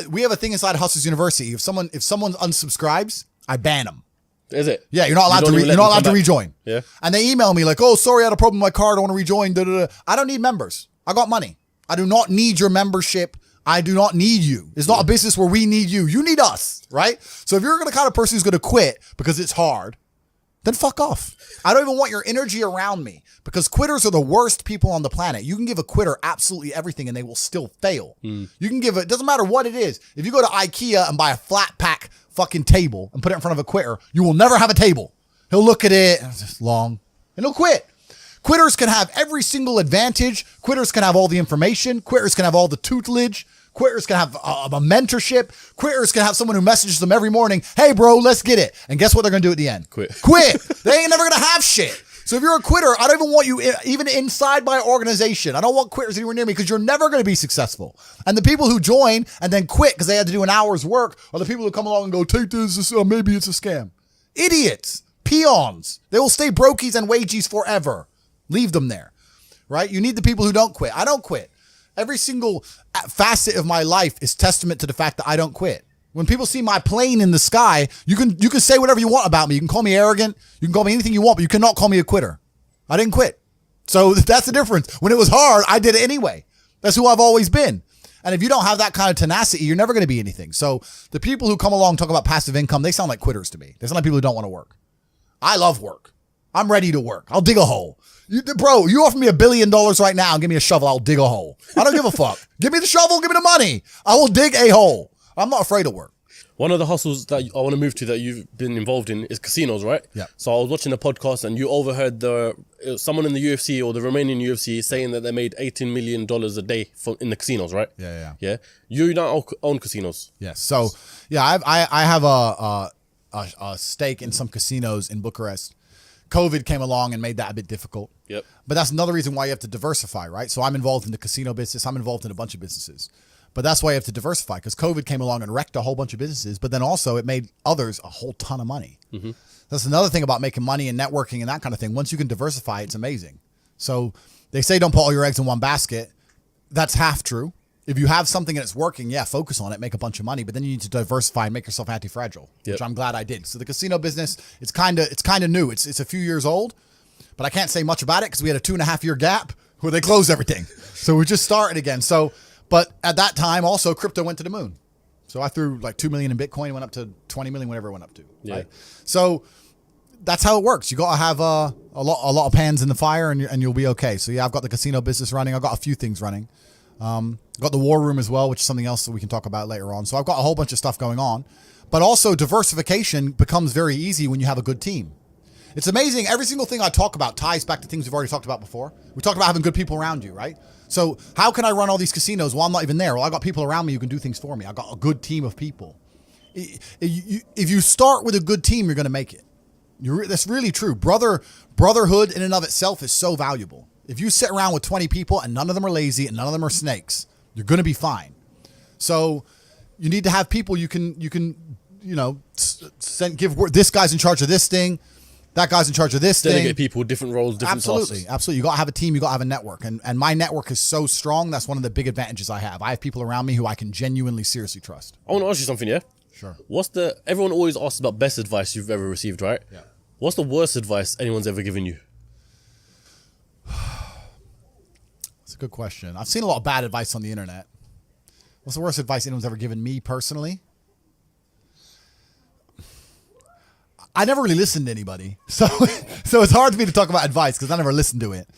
A: We have a thing inside Hustlers University. If someone unsubscribes, I ban them.
B: Is it?
A: Yeah, you're not allowed to rejoin.
B: Yeah.
A: And they email me like, oh, sorry, I had a problem with my card. I want to rejoin. I don't need members. I got money. I do not need your membership. I do not need you. It's not a business where we need you. You need us, right? So if you're the kind of person who's going to quit because it's hard, then fuck off. I don't even want your energy around me because quitters are the worst people on the planet. You can give a quitter absolutely everything and they will still fail. You can give it, doesn't matter what it is. If you go to IKEA and buy a flat pack fucking table and put it in front of a quitter, you will never have a table. He'll look at it, and it's just long, and he'll quit. Quitters can have every single advantage. Quitters can have all the information. Quitters can have all the tutelage. Quitters can have a mentorship. Quitters can have someone who messages them every morning, hey, bro, let's get it. And guess what they're going to do at the end?
B: Quit.
A: They ain't never going to have shit. So if you're a quitter, I don't even want you even inside my organization. I don't want quitters anywhere near me because you're never going to be successful. And the people who join and then quit because they had to do an hour's work are the people who come along and go, take this, maybe it's a scam. Idiots. Peons. They will stay brokies and wagies forever. Leave them there, right? You need the people who don't quit. I don't quit. Every single facet of my life is testament to the fact that I don't quit. When people see my plane in the sky, you can say whatever you want about me. You can call me arrogant. You can call me anything you want, but you cannot call me a quitter. I didn't quit. So that's the difference. When it was hard, I did it anyway. That's who I've always been. And if you don't have that kind of tenacity, you're never going to be anything. So the people who come along and talk about passive income, they sound like quitters to me. They sound like people who don't want to work. I love work. I'm ready to work. I'll dig a hole. Bro, you offer me $1 billion right now and give me a shovel, I'll dig a hole. I don't give a fuck. Give me the shovel, give me the money. I will dig a hole. I'm not afraid of work.
B: One of the hustles that I want to move to that you've been involved in is casinos, right?
A: Yeah.
B: So I was watching a podcast and you overheard someone in the UFC or the Romanian UFC saying that they made $18 million a day in the casinos, right?
A: Yeah.
B: You don't own casinos.
A: Yes. So, yeah, I have a stake in some casinos in Bucharest. COVID came along and made that a bit difficult.
B: Yep.
A: But that's another reason why you have to diversify, right? So I'm involved in the casino business. I'm involved in a bunch of businesses. But that's why you have to diversify because COVID came along and wrecked a whole bunch of businesses. But then also it made others a whole ton of money. Mm-hmm. That's another thing about making money and networking and that kind of thing. Once you can diversify, it's amazing. So they say don't put all your eggs in one basket. That's half true. If you have something and it's working, yeah, focus on it, make a bunch of money, but then you need to diversify and make yourself anti-fragile, which I'm glad I did. So the casino business, it's kind of new. It's a few years old, but I can't say much about it because we had a 2.5-year gap where they closed everything. So we just started again. So, but at that time also crypto went to the moon. So I threw like 2 million in Bitcoin, went up to 20 million, whatever it went up to.
B: Yeah.
A: Right? So that's how it works. You got to have a lot of pans in the fire and you'll be okay. So yeah, I've got the casino business running. I've got a few things running. Got the war room as well, which is something else that we can talk about later on. So I've got a whole bunch of stuff going on, but also diversification becomes very easy when you have a good team. It's amazing. Every single thing I talk about ties back to things we've already talked about before. We talked about having good people around you, right? So how can I run all these casinos while I'm not even there? Well, I got people around me who can do things for me. I got a good team of people. If you start with a good team, you're going to make it. That's really true. Brotherhood in and of itself is so valuable. If you sit around with 20 people and none of them are lazy and none of them are snakes, you're going to be fine. So you need to have people you can give this guy's in charge of this thing, that guy's in charge of this
B: Delegate
A: thing.
B: people, different roles, different tasks.
A: Absolutely. You got to have a team. You got to have a network. And my network is so strong. That's one of the big advantages I have. I have people around me who I can genuinely, seriously trust.
B: I want to ask you something, yeah?
A: Sure.
B: Everyone always asks about best advice you've ever received, right?
A: Yeah.
B: What's the worst advice anyone's ever given you?
A: That's a good question. I've seen a lot of bad advice on the internet. What's the worst advice anyone's ever given me personally? I never really listened to anybody. So it's hard for me to talk about advice because I never listened to it.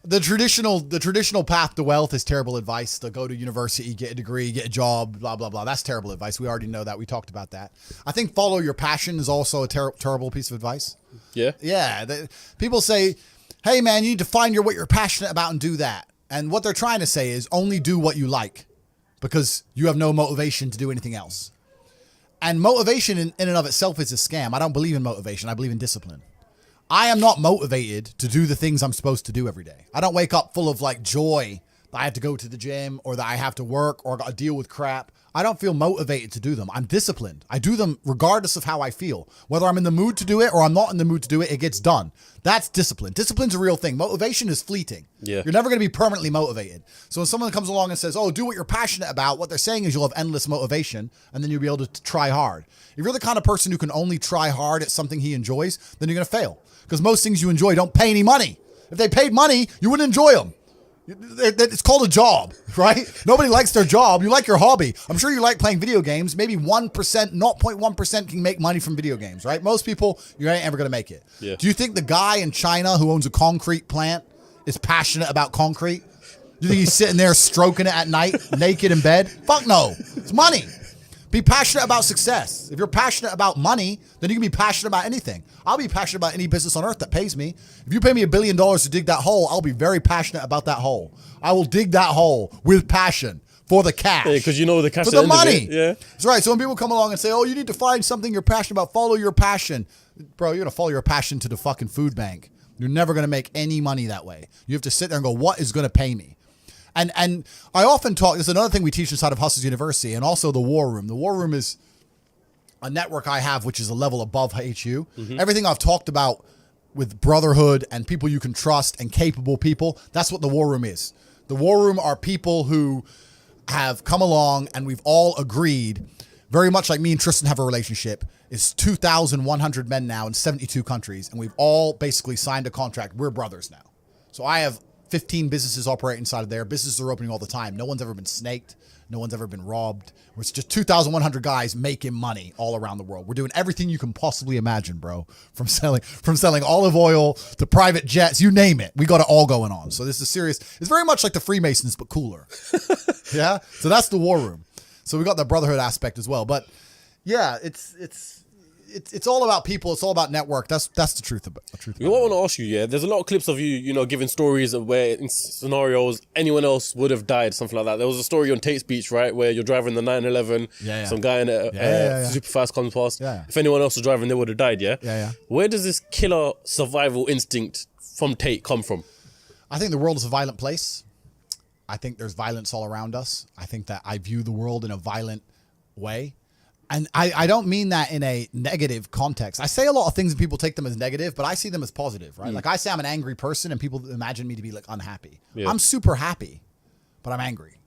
A: The traditional path to wealth is terrible advice. To go to university, get a degree, get a job, blah, blah, blah. That's terrible advice. We already know that. We talked about that. I think follow your passion is also a terrible piece of advice.
B: Yeah?
A: Yeah. People say, hey, man, you need to find what you're passionate about and do that. And what they're trying to say is only do what you like because you have no motivation to do anything else. And motivation in and of itself is a scam. I don't believe in motivation. I believe in discipline. I am not motivated to do the things I'm supposed to do every day. I don't wake up full of like joy that I have to go to the gym or that I have to work or got to deal with crap. I don't feel motivated to do them. I'm disciplined. I do them regardless of how I feel. Whether I'm in the mood to do it or I'm not in the mood to do it, it gets done. That's discipline. Discipline's a real thing. Motivation is fleeting.
B: Yeah.
A: You're never going to be permanently motivated. So when someone comes along and says, oh, do what you're passionate about, what they're saying is you'll have endless motivation and then you'll be able to try hard. If you're the kind of person who can only try hard at something he enjoys, then you're going to fail. Because most things you enjoy don't pay any money. If they paid money, you wouldn't enjoy them. It's called a job, right? Nobody likes their job. You like your hobby. I'm sure you like playing video games. Maybe 1%, 0.1% can make money from video games, right? Most people, you ain't ever going to make it.
B: Yeah.
A: Do you think the guy in China who owns a concrete plant is passionate about concrete? Do you think he's sitting there stroking it at night, naked in bed? Fuck no. It's money. Be passionate about success. If you're passionate about money, then you can be passionate about anything. I'll be passionate about any business on earth that pays me. If you pay me $1 billion to dig that hole, I'll be very passionate about that hole. I will dig that hole with passion for the cash.
B: Yeah, because you know the cash.
A: For the money.
B: Yeah.
A: That's right. So when people come along and say, oh, you need to find something you're passionate about, follow your passion. Bro, you're going to follow your passion to the fucking food bank. You're never going to make any money that way. You have to sit there and go, what is going to pay me? And I often talk, this is another thing we teach inside of Hustlers University, and also the War Room. The War Room is a network I have, which is a level above HU. Mm-hmm. Everything I've talked about with brotherhood and people you can trust and capable people, that's what the War Room is. The War Room are people who have come along and we've all agreed, very much like me and Tristan have a relationship. It's 2,100 men now in 72 countries, and we've all basically signed a contract. We're brothers now. So I have 15 businesses operating inside of there. Businesses are opening all the time. No one's ever been snaked. No one's ever been robbed. It's just 2,100 guys making money all around the world. We're doing everything you can possibly imagine, bro. From selling olive oil to private jets, you name it. We got it all going on. So this is serious. It's very much like the Freemasons, but cooler. Yeah. So that's the War Room. So we got the brotherhood aspect as well. But yeah, it's all about people. It's all about network. That's the truth about it.
B: You know what I want to ask you, yeah? There's a lot of clips of you, giving stories of where in scenarios anyone else would have died, something like that. There was a story on Tate's Beach, right, where you're driving the 911.
A: Yeah.
B: Some guy in a super fast comes past.
A: Yeah.
B: If anyone else was driving, they would have died, yeah?
A: Yeah.
B: Where does this killer survival instinct from Tate come from?
A: I think the world is a violent place. I think there's violence all around us. I think that I view the world in a violent way. And I don't mean that in a negative context. I say a lot of things and people take them as negative, but I see them as positive, right? Like I say I'm an angry person and people imagine me to be like unhappy. Yeah. I'm super happy, but I'm angry.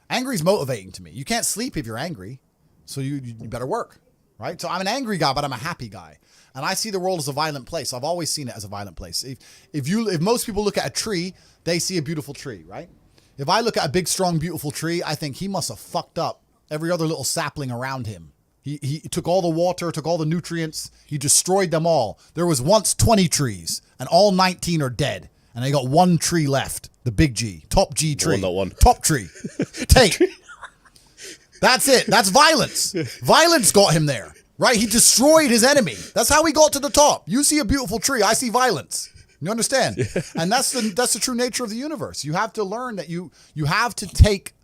A: Angry is motivating to me. You can't sleep if you're angry, so you better work, right? So I'm an angry guy, but I'm a happy guy. And I see the world as a violent place. I've always seen it as a violent place. If most people look at a tree, they see a beautiful tree, right? If I look at a big, strong, beautiful tree, I think he must have fucked up every other little sapling around him. He took all the water, took all the nutrients. He destroyed them all. There was once 20 trees, and all 19 are dead. And they got one tree left, the big G, top G tree.
B: Not one.
A: Top tree. Tate. That's it. That's violence. Violence got him there, right? He destroyed his enemy. That's how he got to the top. You see a beautiful tree, I see violence. You understand? Yeah. And that's the true nature of the universe. You have to learn that you have to take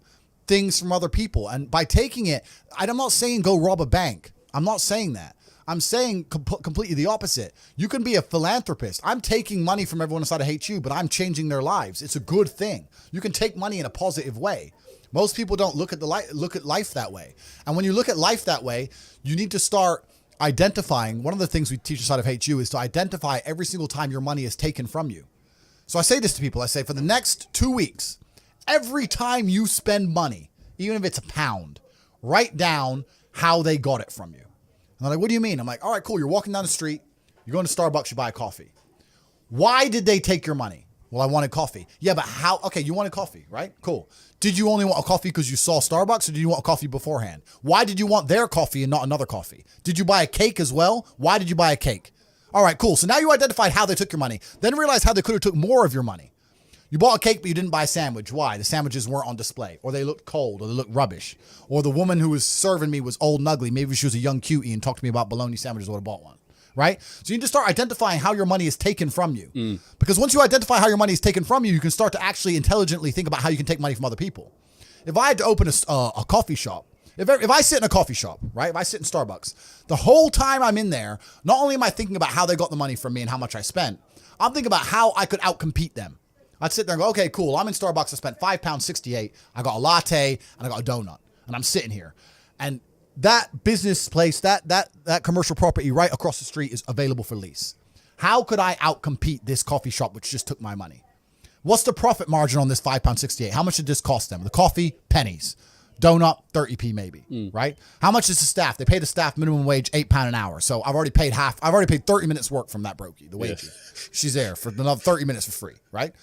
A: things from other people, and by taking it, I'm not saying go rob a bank. I'm not saying that. I'm saying completely the opposite. You can be a philanthropist. I'm taking money from everyone inside of HU, but I'm changing their lives. It's a good thing. You can take money in a positive way. Most people don't look at life that way. And when you look at life that way, you need to start identifying. One of the things we teach inside of HU is to identify every single time your money is taken from you. So I say this to people. I say, for the next 2 weeks, every time you spend money, even if it's £1, write down how they got it from you. And they're like, what do you mean? I'm like, all right, cool. You're walking down the street. You're going to Starbucks. You buy a coffee. Why did they take your money? Well, I wanted coffee. Yeah, but how? Okay, you wanted coffee, right? Cool. Did you only want a coffee because you saw Starbucks, or did you want a coffee beforehand? Why did you want their coffee and not another coffee? Did you buy a cake as well? Why did you buy a cake? All right, cool. So now you identified how they took your money. Then realize how they could have took more of your money. You bought a cake, but you didn't buy a sandwich. Why? The sandwiches weren't on display, or they looked cold, or they looked rubbish, or the woman who was serving me was old and ugly. Maybe she was a young cutie and talked to me about bologna sandwiches. I would have bought one, right? So you need to start identifying how your money is taken from you. Because once you identify how your money is taken from you, you can start to actually intelligently think about how you can take money from other people. If I had to open a coffee shop, if I sit in a coffee shop, right? If I sit in Starbucks, the whole time I'm in there, not only am I thinking about how they got the money from me and how much I spent, I'm thinking about how I could outcompete them. I'd sit there and go, okay, cool. I'm in Starbucks. I spent £5.68. I got a latte and I got a donut, and I'm sitting here. And that business place, that commercial property right across the street is available for lease. How could I outcompete this coffee shop, which just took my money? What's the profit margin on this £5.68? How much did this cost them? The coffee, pennies. Donut, 30p maybe, right? How much is the staff? They pay the staff minimum wage £8 an hour. So I've already paid 30 minutes work from that brokey, the wages. Yeah. She's there for another 30 minutes for free, right?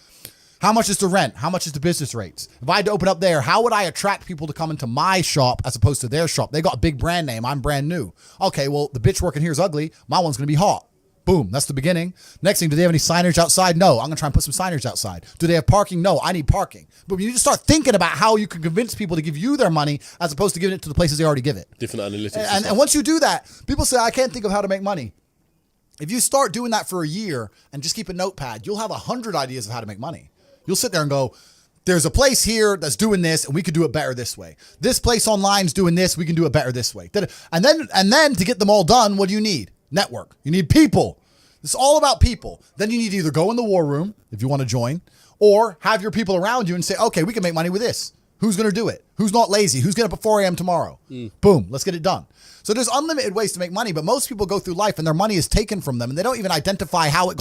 A: How much is the rent? How much is the business rates? If I had to open up there, how would I attract people to come into my shop as opposed to their shop? They got a big brand name. I'm brand new. Okay, well, the bitch working here is ugly. My one's going to be hot. Boom. That's the beginning. Next thing, do they have any signage outside? No. I'm going to try and put some signage outside. Do they have parking? No. I need parking. But you need to start thinking about how you can convince people to give you their money as opposed to giving it to the places they already give it.
B: Different analytics.
A: And once you do that, people say, I can't think of how to make money. If you start doing that for a year and just keep a notepad, you'll have 100 ideas of how to make money. You'll sit there and go, there's a place here that's doing this and we could do it better this way. This place online's doing this. We can do it better this way. And then to get them all done, what do you need? Network. You need people. It's all about people. Then you need to either go in the war room if you want to join or have your people around you and say, okay, we can make money with this. Who's going to do it? Who's not lazy? Who's getting up at 4 a.m. tomorrow? Boom. Let's get it done. So there's unlimited ways to make money, but most people go through life and their money is taken from them and they don't even identify how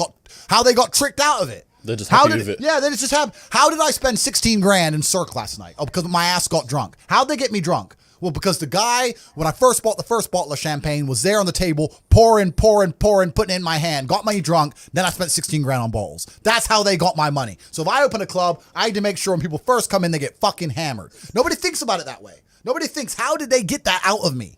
A: they got tricked out of it.
B: They're just happy with it.
A: Yeah, they just have. How did I spend 16 grand in Cirque last night? Oh, because my ass got drunk. How'd they get me drunk? Well, because the guy, when I first bought the first bottle of champagne, was there on the table, pouring, putting it in my hand, got me drunk. Then I spent 16 grand on bottles. That's how they got my money. So if I open a club, I need to make sure when people first come in, they get fucking hammered. Nobody thinks about it that way. Nobody thinks, how did they get that out of me?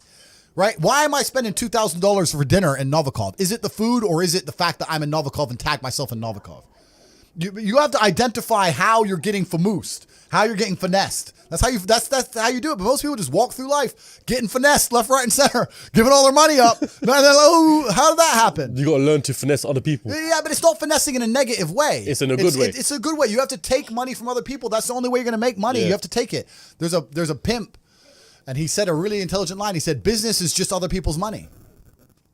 A: Right? Why am I spending $2,000 for dinner in Novikov? Is it the food or is it the fact that I'm in Novikov and tag myself in Novikov? You have to identify how you're getting famoosed, how you're getting finessed. That's how you do it. But most people just walk through life getting finessed left, right, and center, giving all their money up. And they're like, oh, how did that happen?
B: You got to learn to finesse other people.
A: Yeah, but it's not finessing in a negative way.
B: It's in a good way.
A: It's a good way. You have to take money from other people. That's the only way you're going to make money. Yeah. You have to take it. There's a pimp, and he said a really intelligent line. He said, business is just other people's money.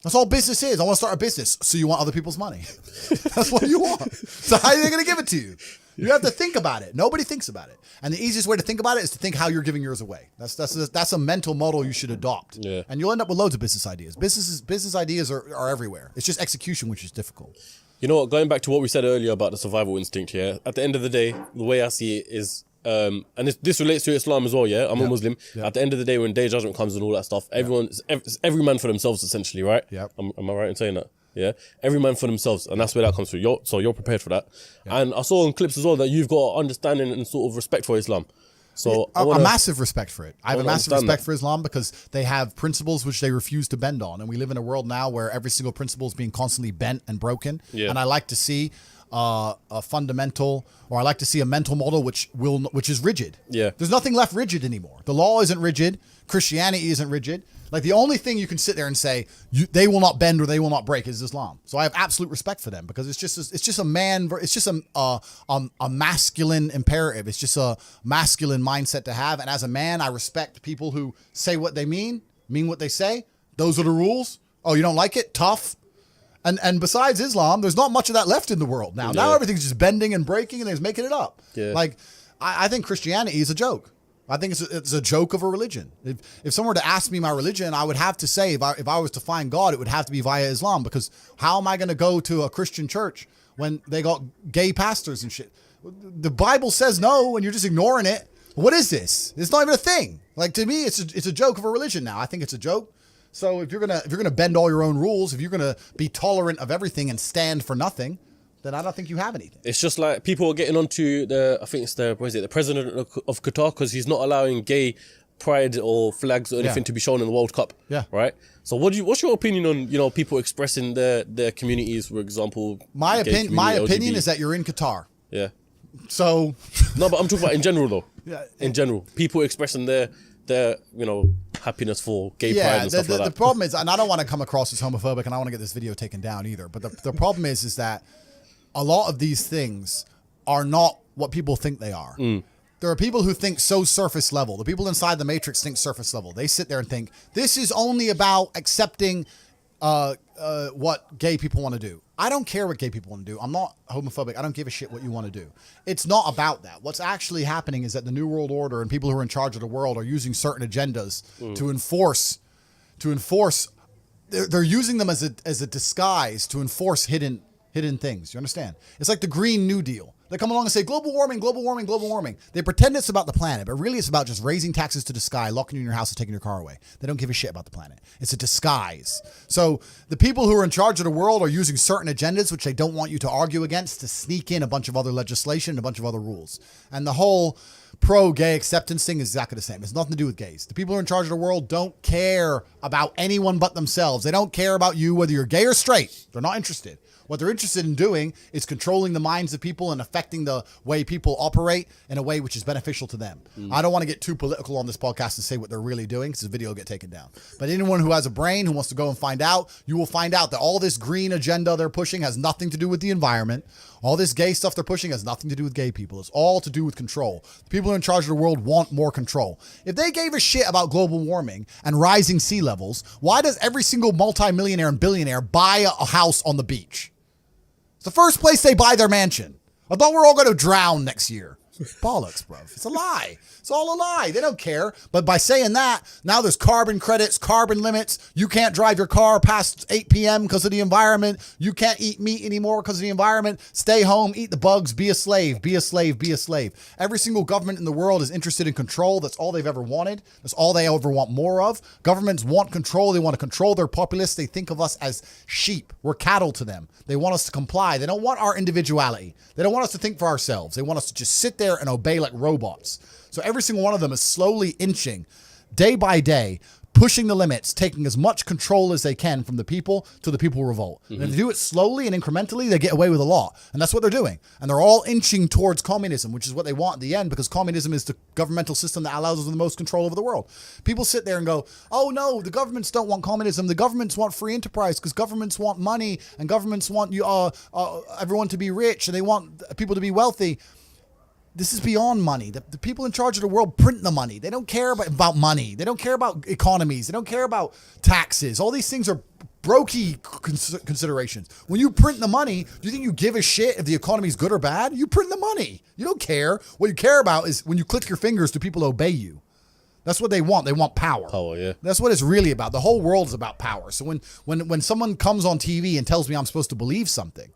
A: That's all business is. I want to start a business. So you want other people's money. That's what you want. So how are they going to give it to you? You have to think about it. Nobody thinks about it. And the easiest way to think about it is to think how you're giving yours away. That's a mental model you should adopt.
B: Yeah.
A: And you'll end up with loads of business ideas. Business ideas are everywhere. It's just execution, which is difficult.
B: You know what? Going back to what we said earlier about the survival instinct here, at the end of the day, the way I see it is, and this relates to Islam as well, yeah? I'm a Muslim. Yeah. At the end of the day, when day of judgment comes and all that stuff, it's every man for themselves, essentially, right?
A: Yeah.
B: Am I right in saying that? Yeah, every man for themselves, and that's where that comes from. You're prepared for that. Yeah. And I saw in clips as well that you've got understanding and sort of respect for Islam. So
A: a massive respect for it. I have a massive respect for Islam because they have principles which they refuse to bend on, and we live in a world now where every single principle is being constantly bent and broken. Yeah. And I like to see a fundamental, or I like to see a mental model which is rigid.
B: Yeah,
A: there's nothing left rigid anymore. The law isn't rigid. Christianity isn't rigid. Like the only thing you can sit there and say they will not bend or they will not break is Islam. So I have absolute respect for them because it's just a masculine imperative. It's just a masculine mindset to have. And as a man, I respect people who say what they mean what they say. Those are the rules. Oh, you don't like it? Tough. And besides Islam, there's not much of that left in the world now. Yeah. Now everything's just bending and breaking and they're making it up. Yeah. Like I think Christianity is a joke. I think it's a joke of a religion. If someone were to ask me my religion, I would have to say if I was to find God, it would have to be via Islam, because how am I going to go to a Christian church when they got gay pastors and shit? The Bible says no, and you're just ignoring it. What is this? It's not even a thing. Like, to me, it's a joke of a religion now. I think it's a joke. So if you're gonna bend all your own rules, if you're gonna be tolerant of everything and stand for nothing, then I don't think you have anything.
B: It's just like people are getting onto the president of Qatar, because he's not allowing gay pride or flags or anything to be shown in the World Cup. Yeah. Right? So what's your opinion on, people expressing their communities, for example?
A: My opinion is that you're in Qatar.
B: Yeah.
A: So
B: no, but I'm talking about in general though. Yeah. In general. People expressing their happiness for gay pride and stuff like that.
A: The problem is, and I don't want to come across as homophobic, and I want to get this video taken down either, but the problem is that a lot of these things are not what people think they are. There are people who think so surface level. The people inside the Matrix think surface level. They sit there and think, this is only about accepting what gay people want to do. I don't care what gay people want to do. I'm not homophobic. I don't give a shit what you want to do. It's not about that. What's actually happening is that the New World Order and people who are in charge of the world are using certain agendas to enforce. They're using them as a disguise to enforce hidden things. You understand? It's like the Green New Deal. They come along and say, global warming, global warming, global warming. They pretend it's about the planet, but really it's about just raising taxes to the sky, locking you in your house and taking your car away. They don't give a shit about the planet. It's a disguise. So the people who are in charge of the world are using certain agendas, which they don't want you to argue against, to sneak in a bunch of other legislation and a bunch of other rules. And the whole pro-gay acceptance thing is exactly the same. It's nothing to do with gays. The people who are in charge of the world don't care about anyone but themselves. They don't care about you, whether you're gay or straight. They're not interested. What they're interested in doing is controlling the minds of people and affecting the way people operate in a way which is beneficial to them. I don't want to get too political on this podcast and say what they're really doing because the video will get taken down. But anyone who has a brain, who wants to go and find out, you will find out that all this green agenda they're pushing has nothing to do with the environment. All this gay stuff they're pushing has nothing to do with gay people. It's all to do with control. The people who are in charge of the world want more control. If they gave a shit about global warming and rising sea levels, why does every single multimillionaire and billionaire buy a house on the beach? It's the first place they buy their mansion. I thought we're all going to drown next year. Bollocks, bro. It's a lie. It's all a lie. They don't care. But by saying that, now there's carbon credits, carbon limits. You can't drive your car past 8 p.m. because of the environment. You can't eat meat anymore because of the environment. Stay home, eat the bugs, be a slave, be a slave, be a slave. Every single government in the world is interested in control. That's all they've ever wanted. That's all they ever want more of. Governments want control. They want to control their populace. They think of us as sheep. We're cattle to them. They want us to comply. They don't want our individuality. They don't want us to think for ourselves. They want us to just sit there and obey like robots. So every single one of them is slowly inching, day by day, pushing the limits, taking as much control as they can from the people to the people who revolt. And if they do it slowly and incrementally, they get away with a lot. And that's what they're doing. And they're all inching towards communism, which is what they want at the end, because communism is the governmental system that allows us the most control over the world. People sit there and go, oh no, the governments don't want communism. The governments want free enterprise because governments want money and governments want you, everyone to be rich and they want people to be wealthy. This is beyond money. The people in charge of the world print the money. They don't care about money. They don't care about economies. They don't care about taxes. All these things are brokey considerations. When you print the money, do you think you give a shit if the economy is good or bad? You print the money. You don't care. What you care about is when you click your fingers, do people obey you? That's what they want. They want power.
B: Power, yeah. That's
A: what it's really about. The whole world is about power. So when someone comes on TV and tells me I'm supposed to believe something,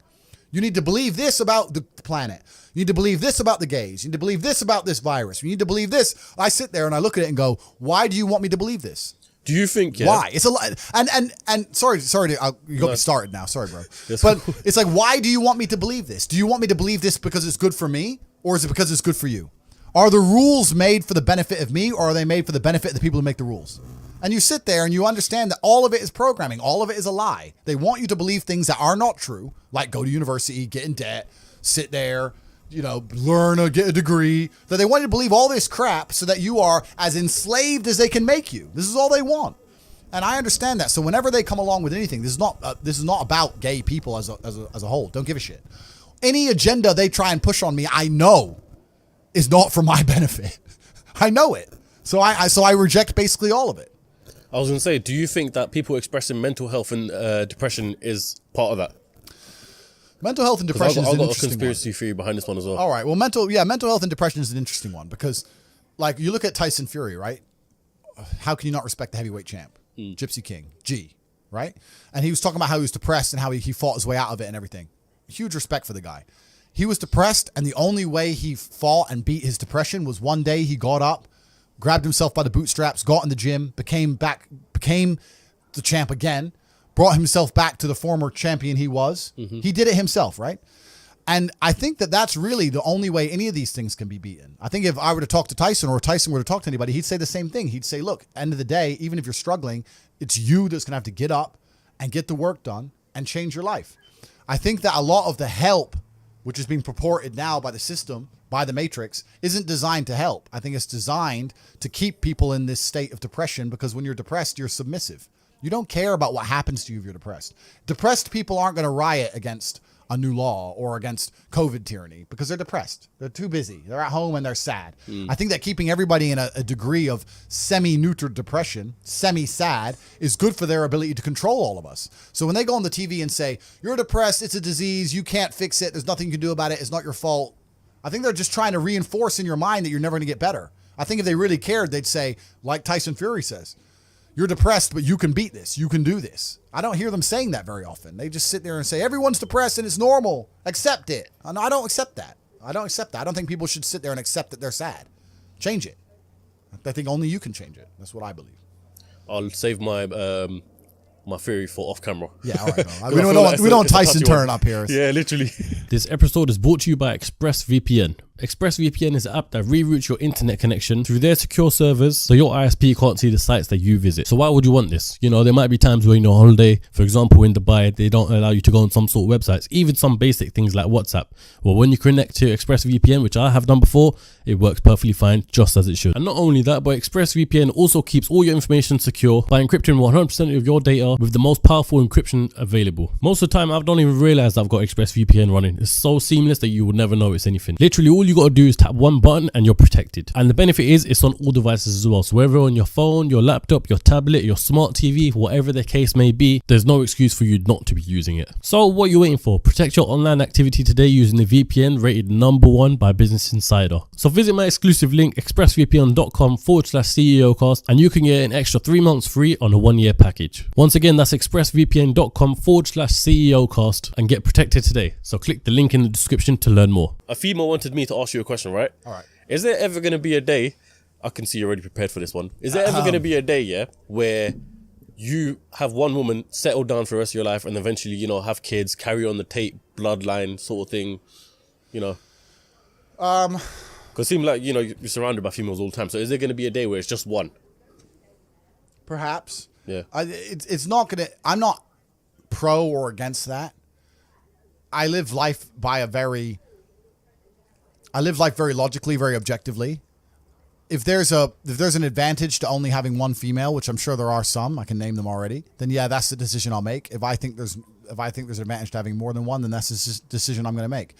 A: you need to believe this about the planet. You need to believe this about the gays. You need to believe this about this virus. You need to believe this. I sit there and I look at it and go, why do you want me to believe this?
B: Do you think,
A: why? It's a lot. And sorry, you got me started now. Sorry, bro. But it's like, why do you want me to believe this? Do you want me to believe this because it's good for me? Or is it because it's good for you? Are the rules made for the benefit of me, or are they made for the benefit of the people who make the rules? And you sit there and you understand that all of it is programming. All of it is a lie. They want you to believe things that are not true, like go to university, get in debt, sit there, learn or get a degree. That they want you to believe all this crap so that you are as enslaved as they can make you. This is all they want. And I understand that. So whenever they come along with anything, this is not about gay people as a whole. Don't give a shit. Any agenda they try and push on me, I know is not for my benefit. I know it. So I reject basically all of it.
B: I was going to say, do you think that people expressing mental health and depression is part of that?
A: Mental health and depression is an interesting one.
B: I've got a conspiracy theory behind this one as well.
A: All right. Well, mental health and depression is an interesting one because, like, you look at Tyson Fury, right? How can you not respect the heavyweight champ? Gypsy King, G, right? And he was talking about how he was depressed and how he fought his way out of it and everything. Huge respect for the guy. He was depressed, and the only way he fought and beat his depression was one day he got up, grabbed himself by the bootstraps, got in the gym, became the champ again, brought himself back to the former champion he was. He did it himself, right? And I think that that's really the only way any of these things can be beaten. I think if I were to talk to Tyson or Tyson were to talk to anybody, he'd say the same thing. He'd say, look, end of the day, even if you're struggling, it's you that's going to have to get up and get the work done and change your life. I think that a lot of the help, which is being purported now by the system, by the Matrix, isn't designed to help. I think it's designed to keep people in this state of depression because when you're depressed, you're submissive. You don't care about what happens to you if you're depressed. Depressed people aren't going to riot against a new law or against COVID tyranny because they're depressed. They're too busy. They're at home and they're sad. I think that keeping everybody in a degree of semi-neutral depression, semi-sad, is good for their ability to control all of us. So when they go on the TV and say, you're depressed, it's a disease, you can't fix it, there's nothing you can do about it, it's not your fault, I think they're just trying to reinforce in your mind that you're never going to get better. I think if they really cared, they'd say, like Tyson Fury says, you're depressed, but you can beat this. You can do this. I don't hear them saying that very often. They just sit there and say, everyone's depressed and it's normal. Accept it. And I don't accept that. I don't accept that. I don't think people should sit there and accept that they're sad. Change it. I think only you can change it. That's what I believe.
B: I'll save my my theory for off camera.
A: Yeah, all right. No. We don't Tyson turn up here.
B: Yeah, literally. This episode is brought to you by ExpressVPN. ExpressVPN is an app that reroutes your internet connection through their secure servers so your ISP can't see the sites that you visit. So why would you want this? You know, there might be times where you're on holiday, for example, in Dubai, they don't allow you to go on some sort of websites, even some basic things like WhatsApp. Well, when you connect to ExpressVPN, which I have done before, it works perfectly fine, just as it should. And not only that, but ExpressVPN also keeps all your information secure by encrypting 100% of your data with the most powerful encryption available. Most of the time, I don't even realize I've got ExpressVPN running. It's so seamless that you will never notice anything. Literally, all you got to do is tap one button and you're protected. And the benefit is it's on all devices as well. So whether on your phone, your laptop, your tablet, your smart TV, whatever the case may be, there's no excuse for you not to be using it. So what are you waiting for? Protect your online activity today using the VPN rated #1 by Business Insider. So visit my exclusive link, expressvpn.com/CEOcast, and you can get an extra 3 months free on a 1-year package. Once again, that's expressvpn.com/CEOcast and get protected today. So click the link in the description to learn more. A female wanted me to ask you a question, right?
A: All right.
B: Is there ever going to be a day, I can see you're already prepared for this one. Is there ever going to be a day, yeah, where you have one woman settle down for the rest of your life and eventually, you know, have kids, carry on the Tate bloodline sort of thing, you know? Because it seems like, you know, you're surrounded by females all the time. So is there going to be a day where it's just one?
A: Perhaps.
B: Yeah.
A: It's not going to, I'm not pro or against that. I live life very logically, very objectively. If there's an advantage to only having one female, which I'm sure there are some, I can name them already, then yeah, that's the decision I'll make. If I think there's an advantage to having more than one, then that's the decision I'm going to make.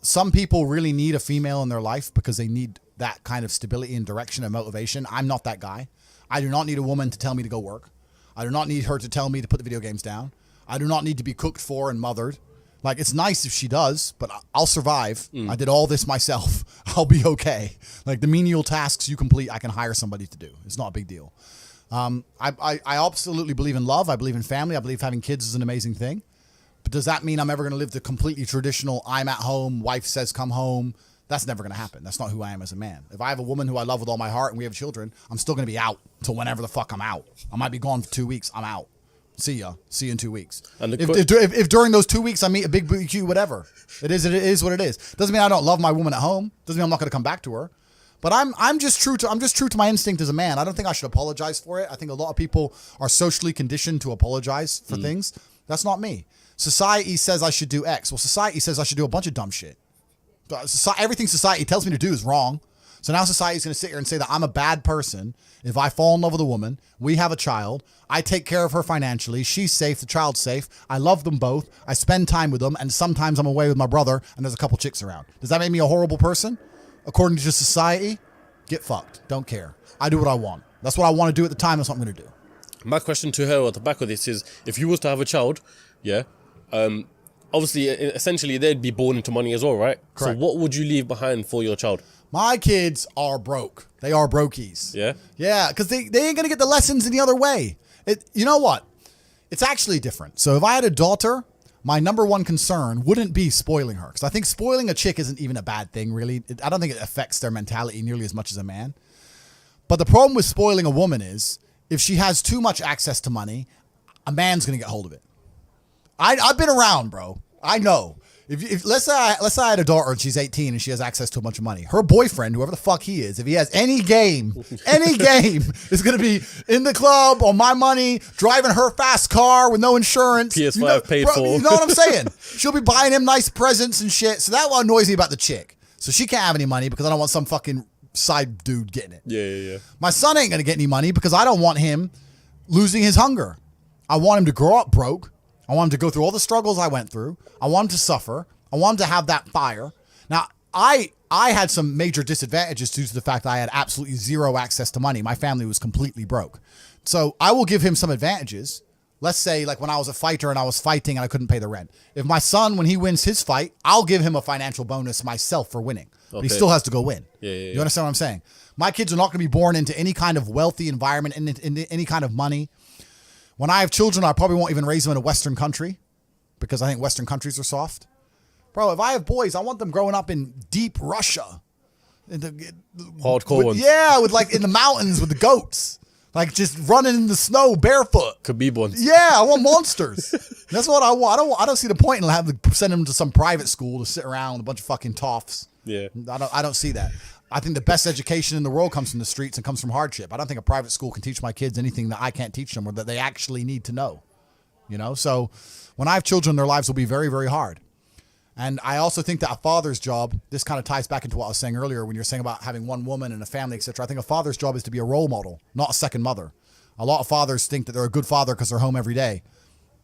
A: Some people really need a female in their life because they need that kind of stability and direction and motivation. I'm not that guy. I do not need a woman to tell me to go work. I do not need her to tell me to put the video games down. I do not need to be cooked for and mothered. Like, it's nice if she does, but I'll survive. I did all this myself. I'll be okay. Like, the menial tasks you complete, I can hire somebody to do. It's not a big deal. I absolutely believe in love. I believe in family. I believe having kids is an amazing thing. But does that mean I'm ever going to live the completely traditional, I'm at home, wife says come home? That's never going to happen. That's not who I am as a man. If I have a woman who I love with all my heart and we have children, I'm still going to be out till whenever the fuck I'm out. I might be gone for 2 weeks. I'm out. See you in 2 weeks. And if during those 2 weeks I meet a big BQ, whatever, it is what it is. Doesn't mean I don't love my woman at home. Doesn't mean I'm not going to come back to her. But I'm just true to my instinct as a man. I don't think I should apologize for it. I think a lot of people are socially conditioned to apologize for things. That's not me. Society says I should do X. Well, society says I should do a bunch of dumb shit. Everything society tells me to do is wrong. So now society's going to sit here and say that I'm a bad person if I fall in love with a woman, we have a child, I take care of her financially, she's safe, the child's safe, I love them both, I spend time with them, and sometimes I'm away with my brother and there's a couple chicks around. Does that make me a horrible person? According to society, get fucked. Don't care. I do what I want. That's what I want to do at the time. That's what I'm going to do.
B: My question to her at the back of this is, if you was to have a child, yeah, obviously, essentially, they'd be born into money as well, right?
A: Correct.
B: So what would you leave behind for your child?
A: My kids are broke. They are brokies.
B: Yeah?
A: Yeah, because they ain't going to get the lessons any other way. You know what? It's actually different. So if I had a daughter, my number one concern wouldn't be spoiling her. Because I think spoiling a chick isn't even a bad thing, really. I don't think it affects their mentality nearly as much as a man. But the problem with spoiling a woman is, if she has too much access to money, a man's going to get hold of it. I've been around, bro. I know. If let's say I had a daughter and she's 18 and she has access to a bunch of money, her boyfriend, whoever the fuck he is, if he has any game, is going to be in the club on my money, driving her fast car with no insurance.
B: PS5 paid for.
A: You know what I'm saying? She'll be buying him nice presents and shit. So that what annoys me about the chick. So she can't have any money because I don't want some fucking side dude getting it.
B: Yeah.
A: My son ain't going to get any money because I don't want him losing his hunger. I want him to grow up broke. I want him to go through all the struggles I went through. I want him to suffer. I want him to have that fire. Now, I had some major disadvantages due to the fact that I had absolutely zero access to money. My family was completely broke. So I will give him some advantages. Let's say like when I was a fighter and I was fighting and I couldn't pay the rent. If my son, when he wins his fight, I'll give him a financial bonus myself for winning. But he still has to go win.
B: Yeah.
A: You understand what I'm saying? My kids are not going to be born into any kind of wealthy environment, into any kind of money. When I have children, I probably won't even raise them in a Western country because I think Western countries are soft. Bro, if I have boys, I want them growing up in deep Russia.
B: Hardcore ones.
A: Yeah, with like in the mountains with the goats. Like just running in the snow barefoot.
B: Khabib ones.
A: Yeah, I want monsters. That's what I want. I don't see the point in having to send them to some private school to sit around with a bunch of fucking toffs.
B: Yeah.
A: I don't see that. I think the best education in the world comes from the streets and comes from hardship. I don't think a private school can teach my kids anything that I can't teach them or that they actually need to know. You know? So when I have children, their lives will be very, very hard. And I also think that a father's job, this kind of ties back into what I was saying earlier when you're saying about having one woman and a family, etc. I think a father's job is to be a role model, not a second mother. A lot of fathers think that they're a good father because they're home every day.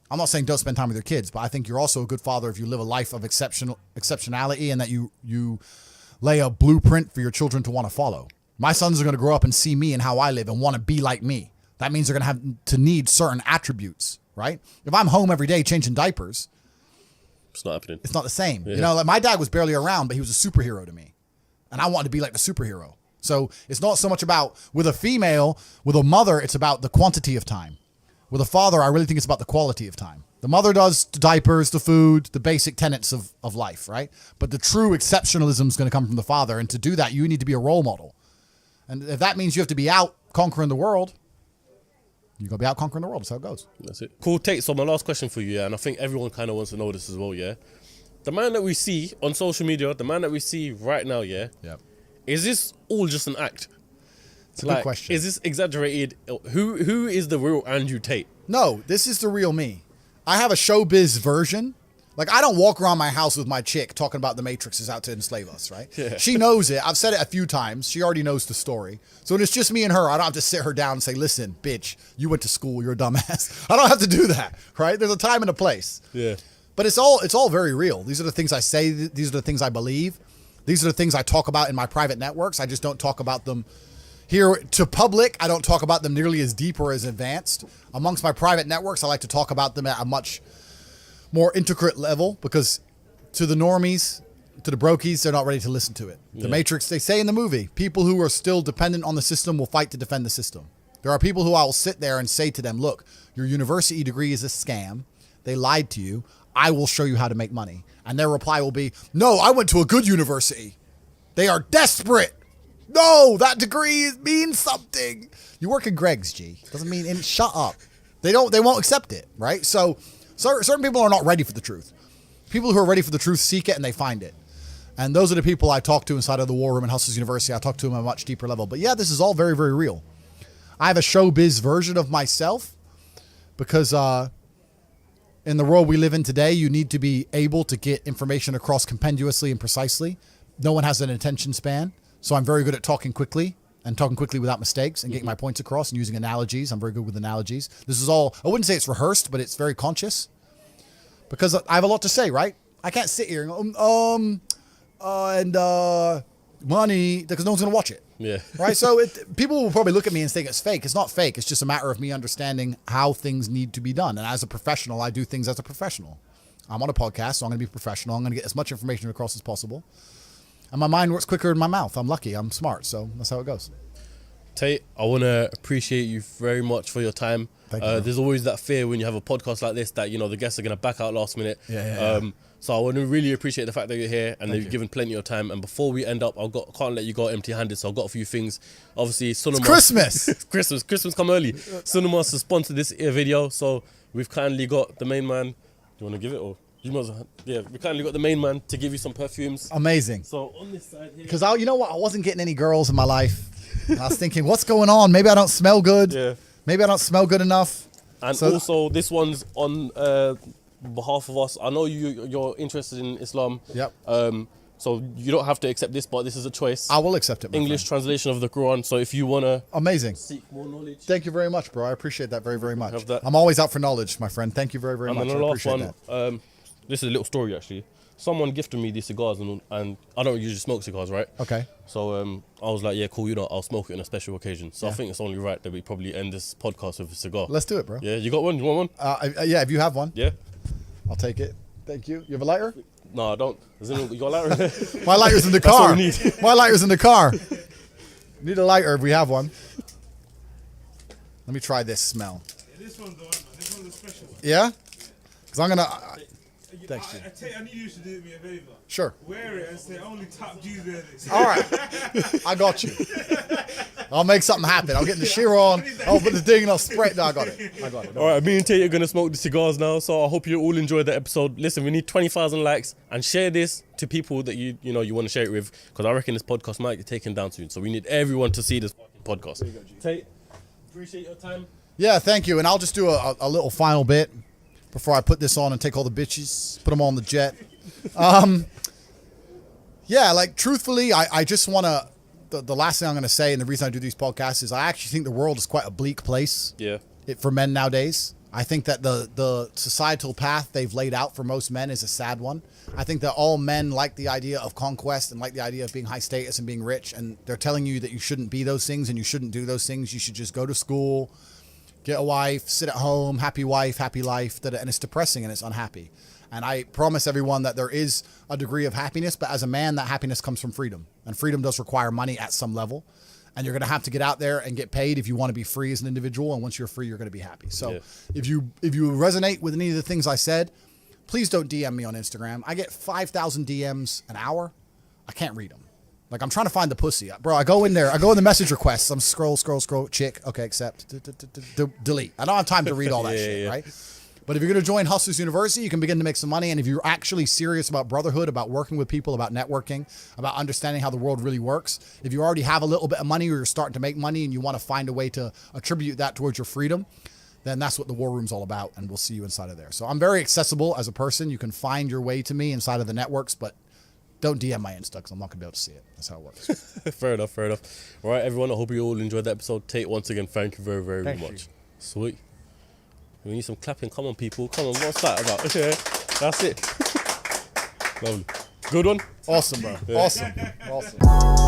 A: I'm not saying don't spend time with your kids, but I think you're also a good father if you live a life of exceptionality and that you lay a blueprint for your children to want to follow. My sons are going to grow up and see me and how I live and want to be like me. That means they're going to have to need certain attributes, right? If I'm home every day changing diapers,
B: it's not happening.
A: It's not the same.
B: Yeah.
A: You know, like my dad was barely around, but he was a superhero to me. And I wanted to be like the superhero. So it's not so much about with a female, with a mother, it's about the quantity of time. With a father, I really think it's about the quality of time. The mother does the diapers, the food, the basic tenets of life, right? But the true exceptionalism is going to come from the father. And to do that, you need to be a role model. And if that means you have to be out conquering the world, you're going to be out conquering the world. That's how it goes.
B: That's it. Cool, Tate. So my last question for you, yeah, and I think everyone kind of wants to know this as well, yeah? The man that we see on social media, the man that we see right now, yeah?
A: Yep.
B: Is this all just an act?
A: It's a good question.
B: Is this exaggerated? Who is the real Andrew Tate?
A: No, this is the real me. I have a showbiz version. Like, I don't walk around my house with my chick talking about the Matrix is out to enslave us, right?
B: Yeah.
A: She knows it. I've said it a few times. She already knows the story. So when it's just me and her, I don't have to sit her down and say, listen, bitch, you went to school. You're a dumbass. I don't have to do that, right? There's a time and a place.
B: Yeah.
A: But it's all very real. These are the things I say. These are the things I believe. These are the things I talk about in my private networks. I just don't talk about them here to public. I don't talk about them nearly as deep or as advanced. Amongst my private networks, I like to talk about them at a much more intricate level because to the normies, to the brokies, they're not ready to listen to it. The
B: Yeah.
A: Matrix, they say in the movie, people who are still dependent on the system will fight to defend the system. There are people who I will sit there and say to them, look, your university degree is a scam. They lied to you. I will show you how to make money. And their reply will be, no, I went to a good university. They are desperate. No, that degree means something. You work at Greg's, G. Doesn't mean, and shut up. They won't accept it, right? So certain people are not ready for the truth. People who are ready for the truth seek it and they find it. And those are the people I talk to inside of the War Room at Hustlers University. I talk to them at a much deeper level. But yeah, this is all very, very real. I have a showbiz version of myself because in the world we live in today, you need to be able to get information across compendiously and precisely. No one has an attention span. So I'm very good at talking quickly and talking quickly without mistakes and getting my points across and using analogies. I'm very good with analogies. This is all, I wouldn't say it's rehearsed, but it's very conscious because I have a lot to say, right? I can't sit here and go, money, because no one's going to watch it.
B: Yeah.
A: Right? So people will probably look at me and think it's fake. It's not fake. It's just a matter of me understanding how things need to be done. And as a professional, I do things as a professional. I'm on a podcast, so I'm going to be professional. I'm going to get as much information across as possible. And my mind works quicker than my mouth. I'm lucky. I'm smart. So that's how it goes.
B: Tate, I want to appreciate you very much for your time.
A: Thank you, bro.
B: There's always that fear when you have a podcast like this that, you know, the guests are going to back out last minute.
A: Yeah.
B: So I want to really appreciate the fact that you're here and that you've
A: you.
B: given plenty of time. And before we end up, can't let you go empty-handed. So I've got a few things. Obviously, Sunama.
A: Christmas.
B: Christmas come early. Sunama has sponsored this video. So we've kindly got the main man. Do you want to give it or? You must, yeah, we kindly got the main man to give you some perfumes.
A: Amazing.
B: So on this side here.
A: Because you know what? I wasn't getting any girls in my life. And I was thinking, what's going on? Maybe I don't smell good.
B: Yeah.
A: Maybe I don't smell good enough.
B: And
A: So-
B: also, this one's on behalf of us. I know you're interested in Islam.
A: Yep.
B: So you don't have to accept this, but this is a choice.
A: I will accept it, my
B: English
A: friend.
B: translation of the Quran. So if you want to
A: Amazing.
B: seek more knowledge.
A: Thank you very much, bro. I appreciate that very, very much.
B: Have that.
A: I'm always out for knowledge, my friend. Thank you very, very
B: And
A: much.
B: then
A: I
B: the last
A: appreciate
B: one,
A: that.
B: this is a little story actually. Someone gifted me these cigars and I don't usually smoke cigars, right?
A: Okay.
B: So I was like, yeah, cool, you know, I'll smoke it on a special occasion. So I
A: Yeah.
B: think it's only right that we probably end this podcast with a cigar.
A: Let's do it, bro.
B: Yeah, you got one? You want one?
A: Yeah, if you have one,
B: Yeah?
A: I'll take it. Thank you. You have a lighter?
B: No, I don't. You got a lighter?
A: My lighter's in the
B: That's
A: car.
B: what we need.
A: My lighter's in the car. Need a lighter if we have one. Let me try this smell.
C: Yeah, this one's the one, man. This one's the special one.
A: Yeah? Because I'm going to... Thanks, G.
C: I need you to do me a favor.
A: Sure.
C: Wear it and say only top G's wear this.
A: All right. I got you. I'll make something happen. I'll get the shear on. I'll put the thing and I'll spray it. No, I got it.
B: All right, me and Tate are going to smoke the cigars now, so I hope you all enjoyed the episode. Listen, we need 20,000 likes, and share this to people that you want to share it with, because I reckon this podcast might get taken down soon. So we need everyone to see this podcast. Tate, appreciate your time.
A: Yeah, thank you. And I'll just do a little final bit before I put this on and take all the bitches, put them all on the jet. Yeah, like truthfully, I just want to, the last thing I'm going to say, and the reason I do these podcasts is I actually think the world is quite a bleak place.
B: Yeah.
A: For men nowadays. I think that the societal path they've laid out for most men is a sad one. I think that all men like the idea of conquest and like the idea of being high status and being rich, and they're telling you that you shouldn't be those things and you shouldn't do those things. You should just go to school, get a wife, sit at home, happy wife, happy life, and it's depressing and it's unhappy. And I promise everyone that there is a degree of happiness, but as a man, that happiness comes from freedom. And freedom does require money at some level. And you're going to have to get out there and get paid if you want to be free as an individual. And once you're free, you're going to be happy. So if you resonate with any of the things I said, please don't DM me on Instagram. I get 5,000 DMs an hour. I can't read them. Like, I'm trying to find the pussy. Bro, I go in there. I go in the message requests. I'm scroll, chick. Okay, accept. Delete. I don't have time to read all that shit, right? But if you're going to join Hustlers University, you can begin to make some money. And if you're actually serious about brotherhood, about working with people, about networking, about understanding how the world really works, if you already have a little bit of money or you're starting to make money and you want to find a way to attribute that towards your freedom, then that's what the War Room's all about. And we'll see you inside of there. So I'm very accessible as a person. You can find your way to me inside of the networks, but don't DM my Insta because I'm not going to be able to see it. That's how it works.
B: Fair enough. All right, everyone. I hope you all enjoyed the episode. Tate, once again, thank you very, very much. Sweet. We need some clapping. Come on, people. Come on. What's that about? That's it. Lovely. Good one.
A: Awesome, bro. Yeah. Awesome.